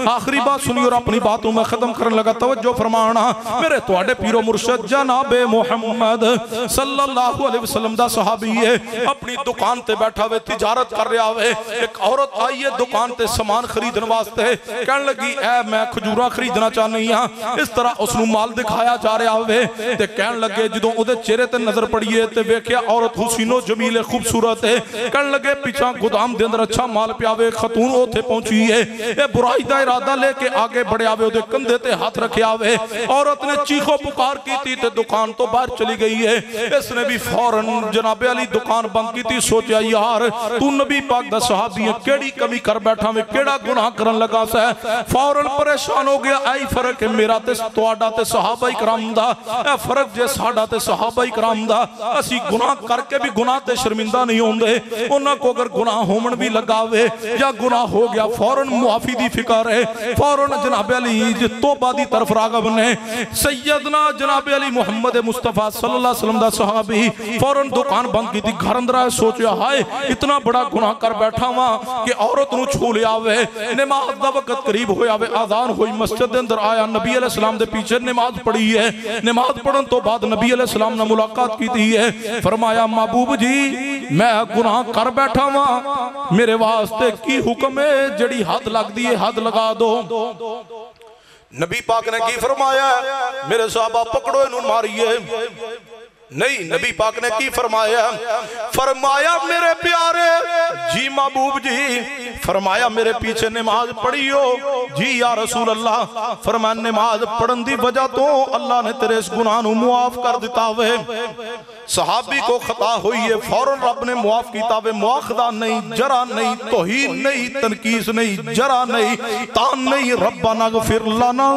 آخری بات سنی اور اپنی باتوں میں ختم کرنے لگا توجہ فرمانا میرے توڑے پیر و مرشد جناب محمد صلی اللہ علیہ وسلم دا صحابی ہے اپنی دکان تے بیٹھا ہوئے تجارت کر رہا ہوئے ایک عورت آئیے دکان تے سامان خریدن واسطے کہنے لگی اے میں کھجورہ خریدنا چاہنی ہاں اس طرح اس نو مال دکھایا جا رہا ہوئے تے کہنے لگے جدوں او دے چہرے تے نظر پڑیے تے ویکھیا عورت حسین و جمیل خوبصورت ہے کہنے لگے پیچھا گودام دے اندر اچھا مال پیا ہوئے خاتون اوتھے پہنچی ہے اے برائی دا ارادہ لے کے آگے بڑھے آوے دے کندھے تے ہاتھ رکھے آوے عورت نے چیخو پکار کی تھی تے دکان تو باہر چلی گئی ہے اس نے بھی فوراً جناب علی دکان بند کی تھی سوچیا یار تو نبی پاک دا صحابی ہے کیڑی کمی کر بیٹھا میں کیڑا گناہ کرن لگا سا فوراً پریشان ہو گیا اے فرق ہے میرا تے توڑا تے صحابہ اکرام دا اے فرق جے ساڑا تے صحابہ اکرام دا اسی گناہ کر کے بھی گناہ تے شرمندہ نہیں ہوندے انہاں کو اگر گناہ ہومن بھی لگاوے یا گناہ ہو گیا فوراً معافی دی فکر ہے فوراً جناب علی توبہ دی طرف راغب نے سیدنا جناب علی محمد مصطفیٰ صلی اللہ علیہ وسلم دا صحابی فوراً دکان بند کی تھی گھر اندر آئے سوچیا ہائے اتنا بڑا گناہ کر بیٹھا ہوا کہ عورت نو چھو لیا ہوئے نماز دا وقت قریب ہویا ہوئے آذان ہوئی مسجد اندر آیا نبی علیہ السلام دے پیچھے نماز پڑھی ہے نماز پڑھن تو بعد نبی علیہ السلام نے ملاقات کی تھی ہے فرمایا محبوب جی میں گناہ کر بیٹھا ہوا میرے واسطے کی حکم ہے جڑی حد لگ دی ہے حد لگا دو نبی پاک نے کی فرمایا میرے صحابہ پکڑو انہوں ماریے نہیں نبی پاک نے کی فرمایا فرمایا میرے پیارے جی محبوب جی فرمایا میرے پیچھے نماز پڑھیو جی یا رسول اللہ فرمایا نماز پڑھن دی وجہ تو اللہ نے تیرے اس گناہ نو معاف کر دیتا ہوئے صحابی کو خطا ہوئی ہے فوراً رب نے معاف کیتا ہوئے مواخذہ نہیں جرا نہیں توہین نہیں تنقیص نہیں جرا نہیں تان نہیں ربنا اغفر لنا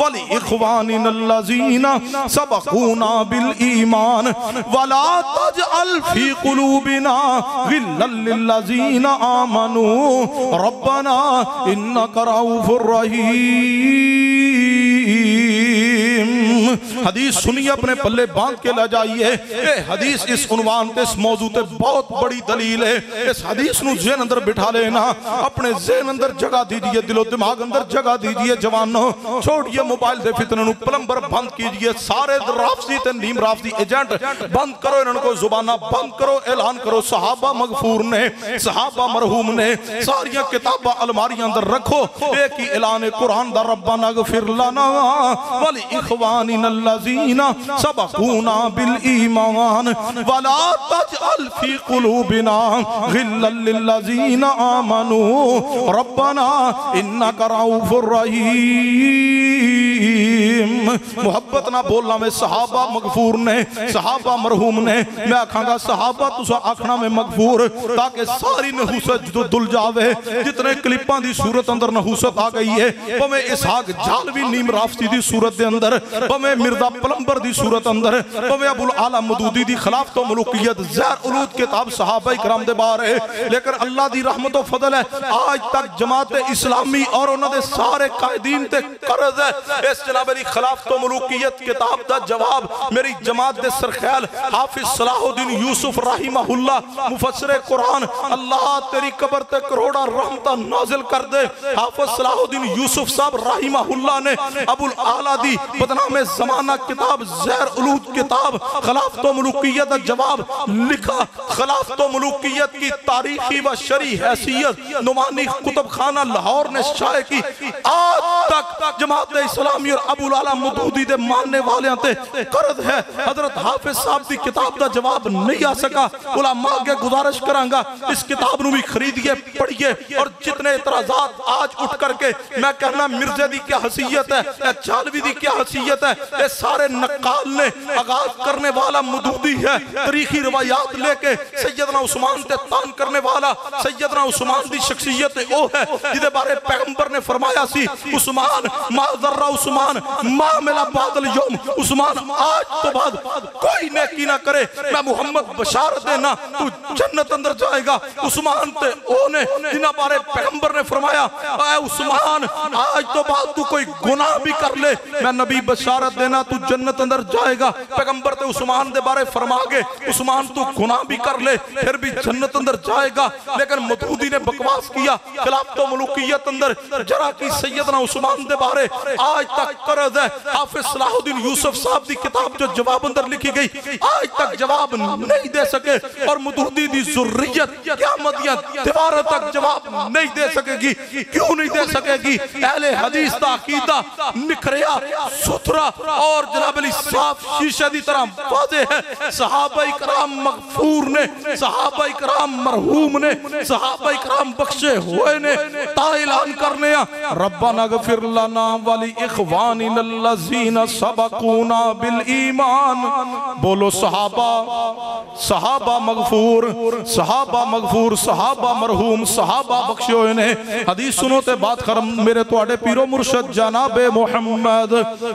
ولی اخواننا الذین سبقونا بالایمان ولا تجعل فی قلوبنا غلا للذین آمنوا ربنا انک رؤوف الرحیم حدیث سنیے اپنے پلے باندھ کے لے جائیے. اے حدیث اس عنوان تے اس موضوع تے بہت بڑی دلیل ہے. اس حدیث نو ذہن اندر بٹھا لینا, اپنے ذہن اندر جگہ دیجئے, دل و دماغ اندر جگہ دیجئے. جوانوں چھوڑیے موبائل دے فتنے نو, پلمبر بند کیجئے, سارے رافضی تے نیم رافضی ایجنٹ بند کرو, انہوں کو زبانہ بند کرو, اعلان کرو صحابہ مغفور نے, صحابہ مرحوم نے, ساریاں کتابہ الماریاں اندر رکھو. ایک ہی اعلان قرآن دا, ربنا اغفر لنا ولی اخواننا الذین سبقونا بالایمان ولا تجعل فی قلوبنا غلا للذین آمنوا ربنا انک رؤوف الرحیم. محبت نہ بولنا میں صحابہ مغفور نے, صحابہ مرحوم نے. میں آکھاں گا صحابہ تسا آکھنا میں مغفور, تاکہ ساری نحوست جو دل جاوے. جتنے کلپاں دی صورت اندر نحوست آ گئی ہے, پمیں اسحاق جالوی نیم رافضی دی صورت دے اندر, پمیں مرزا پلمبر دی صورت اندر, پمیں ابو العالی مدودی دی خلافت و ملوکیت زہر علود کتاب صحابہ اکرام دے بارے. لیکن اللہ دی رحمت و فضل ہے, آج تک جماعت اسلامی اور انہوں نے سارے قائدین تے قرض ہے. اس جناب علی خلافت و ملوکیت کتاب دا جواب میری جماعت دے سرخیال حافظ صلاح الدین یوسف رحمہ اللہ مفسر قرآن, اللہ تیری قبر تے کروڑا رحمتہ نازل کر دے. حافظ صلاح الدین یوسف صاحب رحمہ اللہ نے ابو العالی دی بدنام زمانہ کتاب زہر علود کتاب خلافت و ملوکیت دا جواب لکھا. خلافت و ملوکیت کی تاریخی و شرعی حیثیت نعمانی کتب خانہ لاہور نے شائع کی. آج تک جماعت اسلامی اور ابو العالی مدودی دے ماننے والے تے قرض ہے. حضرت حافظ صاحب دی کتاب دا جواب نہیں آ سکا. علماء کے گزارش کرانگا اس کتاب نو بھی خریدیے, پڑھیے, اور جتنے اعتراضات آج اٹھ کر کے میں کہنا مرزے دی کیا حیثیت ہے, چالوی دی کیا حیثیت ہے, یہ سارے نقال نے آغاز کرنے والا مدودی ہے. تاریخی روایات لے کے سیدنا عثمان تے تان کرنے والا سیدنا عثمان دی شخصیت او ہے جدے بارے پیغمبر نے فرمایا سی, عثمان ما ذرہ عثمان ما ملا بعد اليوم, عثمان آج تو بعد کوئی نیکی نہ کرے میں محمد بشارت دینا تو جنت اندر جائے گا. عثمان تے او نے جنہ بارے پیغمبر نے فرمایا اے عثمان آج تو بعد تو کوئی گناہ بھی کر لے میں نبی بشارت دینا تو جنت اندر جائے گا. پیغمبر تے عثمان دے بارے فرما گے عثمان تو گناہ بھی کر لے پھر بھی جنت اندر جائے گا. لیکن مدودی نے بکواس کیا خلافت و ملوکیت اندر جرا کی سیدنا عثمان دے بارے آج تک قرض ہے. حافظ صلاح الدین یوسف صاحب دی کتاب جو جواب اندر لکھی گئی آج تک جواب نہیں دے سکے, اور مدودی دی ذریت قیامتیاں دیواروں تک جواب نہیں دے سکے گی. کیوں نہیں دے سکے گی؟ اہل حدیث دا عقیدہ نکھریا ستھرا اور جناب علی صاف شیشہ دی طرح واضح ہے. صحابہ اکرام مغفور نے, صحابہ اکرام مرحوم نے, صحابہ اکرام بخشے ہوئے نے. تا اعلان کرنے ربنا اغفر لنا ولی اخواننا الذین سبقونا بالایمان. بولو صحابہ, صحابہ مغفور, صحابہ مغفور, صحابہ مرحوم, صحابہ بخشے ہوئے نے. حدیث سنو تے بات کرم میرے توڑے پیرو مرشد جناب محمد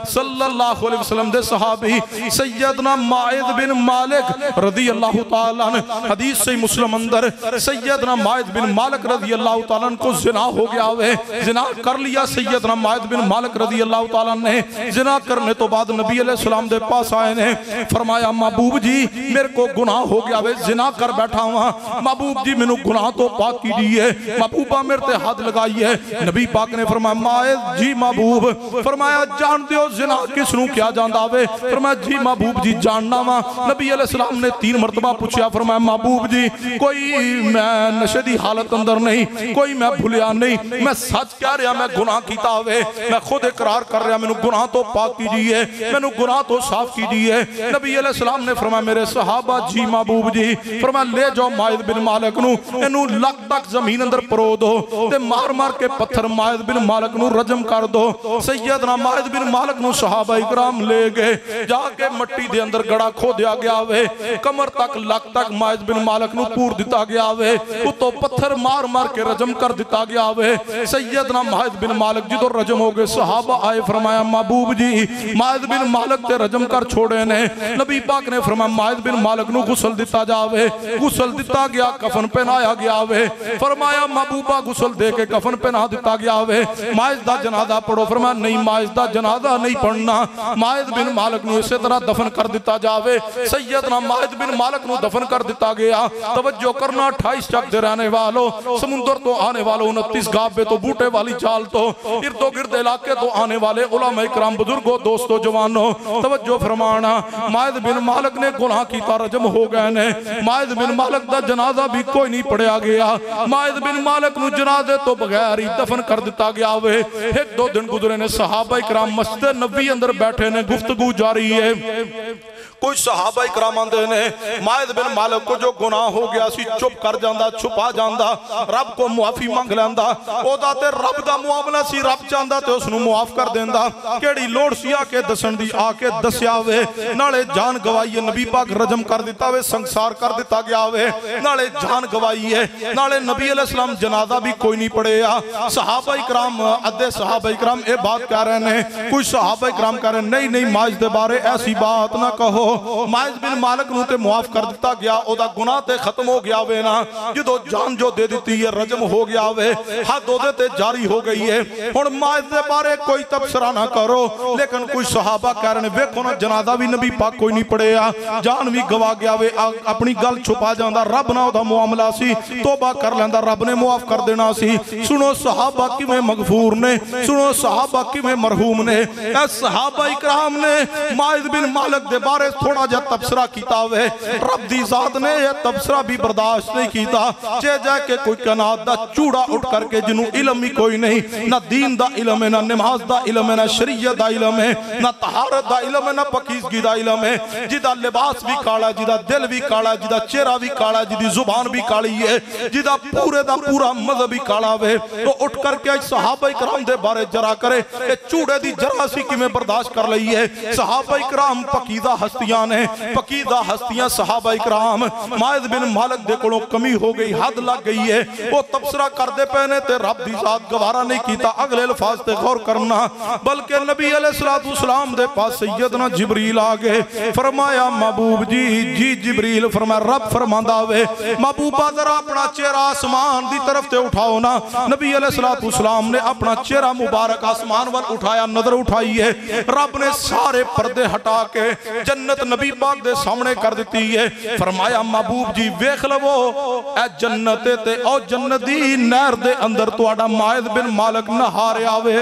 صلی اللہ علیہ وسلم دے صحابی سیدنا ماعد بن مالک رضی اللہ تعالیٰ عنہ. حدیث سے مسلم اندر سیدنا ماعد بن مالک رضی اللہ تعالیٰ عنہ کو زنا ہو گیا ہوئے, زنا کر لیا. سیدنا ماعد بن مالک رضی اللہ تعالیٰ عنہ نے زنا کرنے تو بعد نبی علیہ السلام دے پاس آئے نے, فرمایا محبوب جی میرے کو گناہ ہو گیا ہوئے, زنا کر بیٹھا ہوا, محبوب جی میں گناہ تو پاک کی دیئے, محبوبہ میرے تے ہاتھ لگائی ہے. نبی پاک نے فرمایا ماعد جی محبوب, فرمایا جان دیو زنا کس نو کیا جان داوے, فرمایا جی محبوب جی جاننا وا. نبی علیہ السلام نے 3 مرتبہ پوچھا, فرمایا محبوب جی کوئی میں نشدی حالت اندر نہیں, کوئی میں بھولیا نہیں, میں سچ کہہ رہا میں گناہ کیتا ہوئے, میں خود اقرار کر رہا میں گناہ تو پاک کی دیئے, میں گناہ تو صاف کی دیئے. نبی علیہ السلام نے فرمایا میرے صحابہ جی محبوب جی, فرمایا لے جاؤ ماعد بن مالک نو, انہوں لگ تک زمین اندر پرو دو تے مار مار کے پتھر ماعد بن مالک نو رجم کر دو. سیدنا ماعد بن مالک نو صحابہ اکرام لے گئے, جا کے مٹی دے اندر گڑا کھو دیا گیا ہوئے, کمر تک لگ تک ماعد بن مالک نو پور دیتا گیا ہوئے, تو پتھر مار مار کے رجم کر دیتا گیا ہوئے. سیدنا ماعد بن مالک جدو رجم ہو گئے, صحابہ آئے فرمایا محبوب جی ماعز بن مالک تے رجم کر چھوڑے نے نبی پاک نے فرمایا ماعز بن مالک نو غسل دیتا جاوے غسل دیتا گیا کفن پہنایا گیا وے فرمایا محبوبہ غسل دے کے کفن پہنا دیتا گیا وے ماعز دا جنازہ پڑھو فرمایا نہیں ماعز دا جنازہ نہیں پڑھنا ماعز بن مالک نو اسی طرح دفن کر دیتا جاوے سیدنا ماعز بن مالک نو دفن کر دیتا گیا توجہ کرنا 28 چک دے رہنے والوں سمندر تو آنے والوں 29 گابے تو بوٹے والی چال تو ارد و گرد علاقے تو آنے والے علماء اکرام بزرگوں دوستوں جوانوں توجہ فرمانا ماعز بن مالک نے گناہ کیتا رجم ہو گئے نے ماعز بن مالک دا جنازہ بھی کوئی نہیں پڑھیا گیا ماعز بن مالک نو جنازے تو بغیر ہی دفن کر دیتا گیا ہوئے ایک دو دن گزرے نے صحابہ اکرام مسجد نبی اندر بیٹھے نے گفتگو جاری ہے کوئی صحابہ اکرام اندے نے ماعز بن مالک کو جو گناہ ہو گیا سی چپ کر جاندہ چھپا جاندہ رب کو معافی مانگ لیندہ او داتے رب دا معاملہ سی رب چاندہ تے اس نو معاف کر دیندہ کیڑی لوڑ سی آکے دسن دی آکے دسیا ہوئے نالے جان گوائی نبی پاک رجم کر دیتا ہوئے سنگسار کر دیتا گیا ہوئے نالے جان گوائی ہے نالے نبی علیہ السلام جنازہ بھی کوئی نہیں پڑے صحابہ اکرام ادھے صحابہ اکرام اے بات کہہ رہے ہیں کوئی صحابہ اکرام کہہ رہے ہیں نہیں ماعز دے بارے ایسی بات نہ کہو ماعز بن مالک نو تے معاف کر دیتا گیا او دا گناہ تے ختم ہو گیا وے نا جدو جان جو دے دیتی ہے رجم ہو گیا وے حد ہو دے تے جاری ہو گئی ہے اور ماعز دے بارے کوئی تبصرہ نہ کرو لیکن کوئی صحابہ کہہ رہے ہیں ویکھو نا جنازہ بھی نبی پاک کوئی نہیں پڑے جان بھی گوا گیا وے اپنی گل چھپا جاندہ رب نہ دا معاملہ سی توبہ کر لیندہ رب نے معاف کر دینا سی سنو صحابہ کی میں مغفور نے سنو صحابہ کی میں مرحوم نے اے صحابہ اکرام نے ماعز بن مالک دے بارے تھوڑا جا تبصرہ کیتا ہوئے رب دی ذات نے یہ تبصرہ بھی برداشت نہیں کیتا جے جائے کہ کوئی کنات دا چوڑا اٹھ کر کے جنہوں علم ہی کوئی نہیں نہ دین دا علم ہے نہ نماز دا علم ہے نہ شریعت دا علم ہے نہ طہارت دا علم ہے نہ پاکیزگی دا علم ہے جدا لباس بھی کالا جدا دل بھی کالا جدا چہرہ بھی کالا جدی زبان بھی کالی ہے جدا پورے دا پورا مذہب بھی کالا ہے تو اٹھ کر کے صحابہ اکرام دے بارے جرا کرے کہ چوڑے دی جرا سی کی میں برداشت کر لئی ہے صحابہ اکرام پاکیزہ ہستیاں نے پاکیزہ ہستیاں صحابہ اکرام ماعز بن مالک دے کولوں کمی ہو گئی حد لگ گئی ہے وہ تبصرہ کر دے پہنے تے رب دی ذات گوارا نہیں کیتا اگلے الفاظ تے غور کرنا بلکہ نبی علیہ السلام دے پاس سیدنا جبریل آگے فرمایا محبوب جی جبریل فرمایا رب فرماندہ ہوئے محبوبہ ذرا اپنا چہرہ آسمان دی طرف تے اٹھاؤ نا نبی علیہ السلام نے اپنا چہرہ مبارک آسمان وال اٹھایا نظر اٹھائی ہے رب نے سارے پردے ہٹا کے جنت نبی پاک دے سامنے کر دیتی ہے فرمایا محبوب جی ویکھ لو اے جنت تے او جنت دی نہر دے اندر تواڈا ماعز بن مالک نہا رہیا وے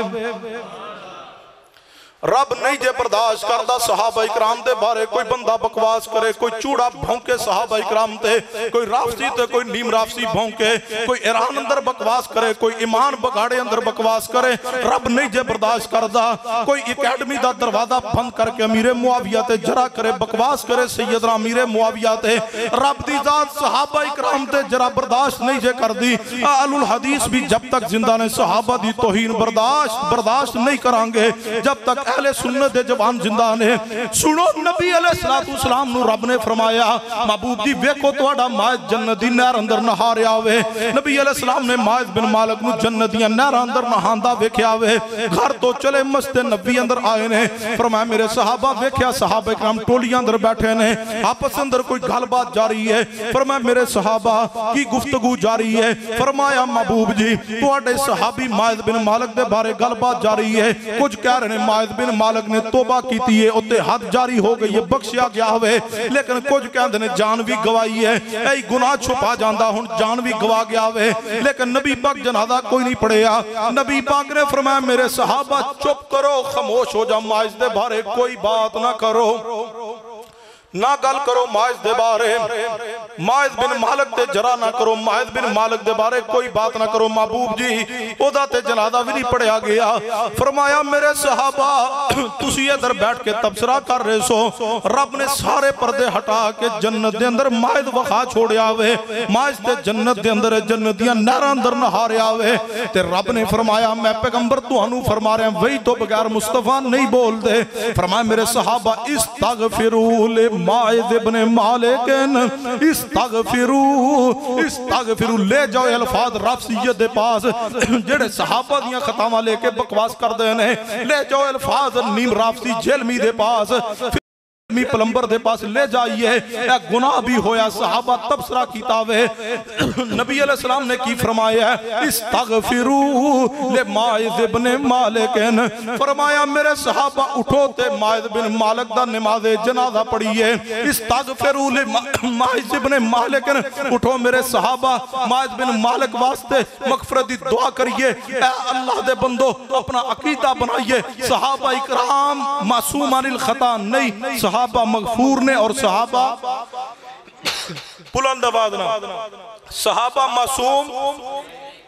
رب نہیں جے برداشت کردہ صحابہ اکرام دے بارے کوئی بندہ بکواس کرے کوئی چوڑا بھونکے صحابہ اکرام تے کوئی رافسی تے کوئی نیم رافسی بھونکے کوئی ایران اندر بکواس کرے کوئی ایمان بگاڑے اندر بکواس کرے رب نہیں جے برداشت کردہ کوئی اکیڈمی دا دروازہ بند کر کے امیر معاویہ تے جرا کرے بکواس کرے سیدنا امیر معاویہ تے رب دی ذات صحابہ اکرام تے جرا برداشت نہیں جے کر دی اہل الحدیث بھی جب تک زندہ نے صحابہ دی توہین برداشت نہیں کرانگے جب تک اہل سنت دے جوان زندہ نے سنو نبی علیہ السلام نو رب نے فرمایا محبوب دی ویکھو تواڈا ماعز جنت دی نہر اندر نہا رہیا ہوئے نبی علیہ السلام نے ماعز بن مالک نو جنت دی نہر اندر نہاندا ویکھیا ہوئے گھر تو چلے مسجد نبی اندر آئے نے فرمایا میرے صحابہ ویکھیا صحابہ اکرام ٹولیاں اندر بیٹھے نے آپس اندر کوئی گل بات جاری ہے فرمایا میرے صحابہ کی گفتگو جاری ہے فرمایا محبوب جی تواڈے صحابی ماعز بن مالک دے بارے گل بات جاری ہے کچھ کہہ رہے ہیں ماعز بن مالک نے توبہ کیتی ہے اتے حد جاری ہو گئی ہے بخشیا گیا ہوئے لیکن کچھ کہندے نے جان بھی گوائی ہے اے گناہ چھپا جاندہ ہن جان بھی گوا گیا ہوئے لیکن نبی پاک جنازہ کوئی نہیں پڑھیا نبی پاک نے فرمایا میرے صحابہ چپ کرو خاموش ہو جا ماعز دے بارے کوئی بات نہ کرو نہ گل کرو ماعز دے بارے ماعز بن مالک تے جرا نہ کرو ماعز بن مالک دے بارے کوئی بات نہ کرو محبوب جی او دا تے جنازہ بھی نہیں پڑھیا گیا فرمایا میرے صحابہ تسی ادھر بیٹھ کے تبصرہ کر رہے سو رب نے سارے پردے ہٹا کے جنت دے اندر ماعز وخا چھوڑیا ہوئے ماعز تے جنت دے اندر جنتیاں نہراں اندر نہاریا ہوئے تے رب نے فرمایا میں پیغمبر تانوں فرما رہا ہوں وہی تو بغیر مصطفیٰ نہیں بول دے فرمایا میرے صحابہ استغفروا لماعز ابن مالک استغفرو لے جاؤ الفاظ رافضیت دے پاس جڑے صحابہ دیاں خطاواں لے کے بکواس کر دے نے لے جاؤ الفاظ نیم رافضی جلمی دے پاس پلمبر دے پاس لے جائیے اے گناہ بھی ہویا صحابہ تبصرہ کتابے نبی علیہ السلام نے کی فرمایا ہے استغفرو لماعز ابن مالک فرمایا میرے صحابہ اٹھو تے ماعز بن مالک دا نماز جنازہ پڑھئے استغفرو لماعز ابن مالک اٹھو میرے صحابہ ماعز بن مالک واسطے مغفرت دعا کریے اے اللہ دے بندو اپنا عقیدہ بنائیے صحابہ اکرام معصومان الخطا نہیں صحابہ مغفور نے اور صحابہ بلند آواز نہ صحابہ معصوم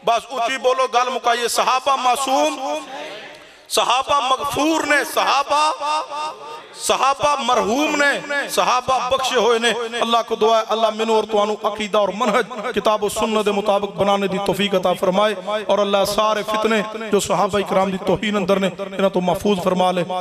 بس اونچی بولو گل مکائیے صحابہ معصوم صحابہ مغفور نے صحابہ مرحوم نے صحابہ بخشے ہوئے نے اللہ کو دعا ہے اللہ منو اور توانو عقیدہ اور منہج کتاب و سنت دے مطابق بنانے دی توفیق عطا فرمائے اور اللہ سارے فتنے جو صحابہ اکرام دی توہین اندر نے انہاں تو محفوظ فرما لے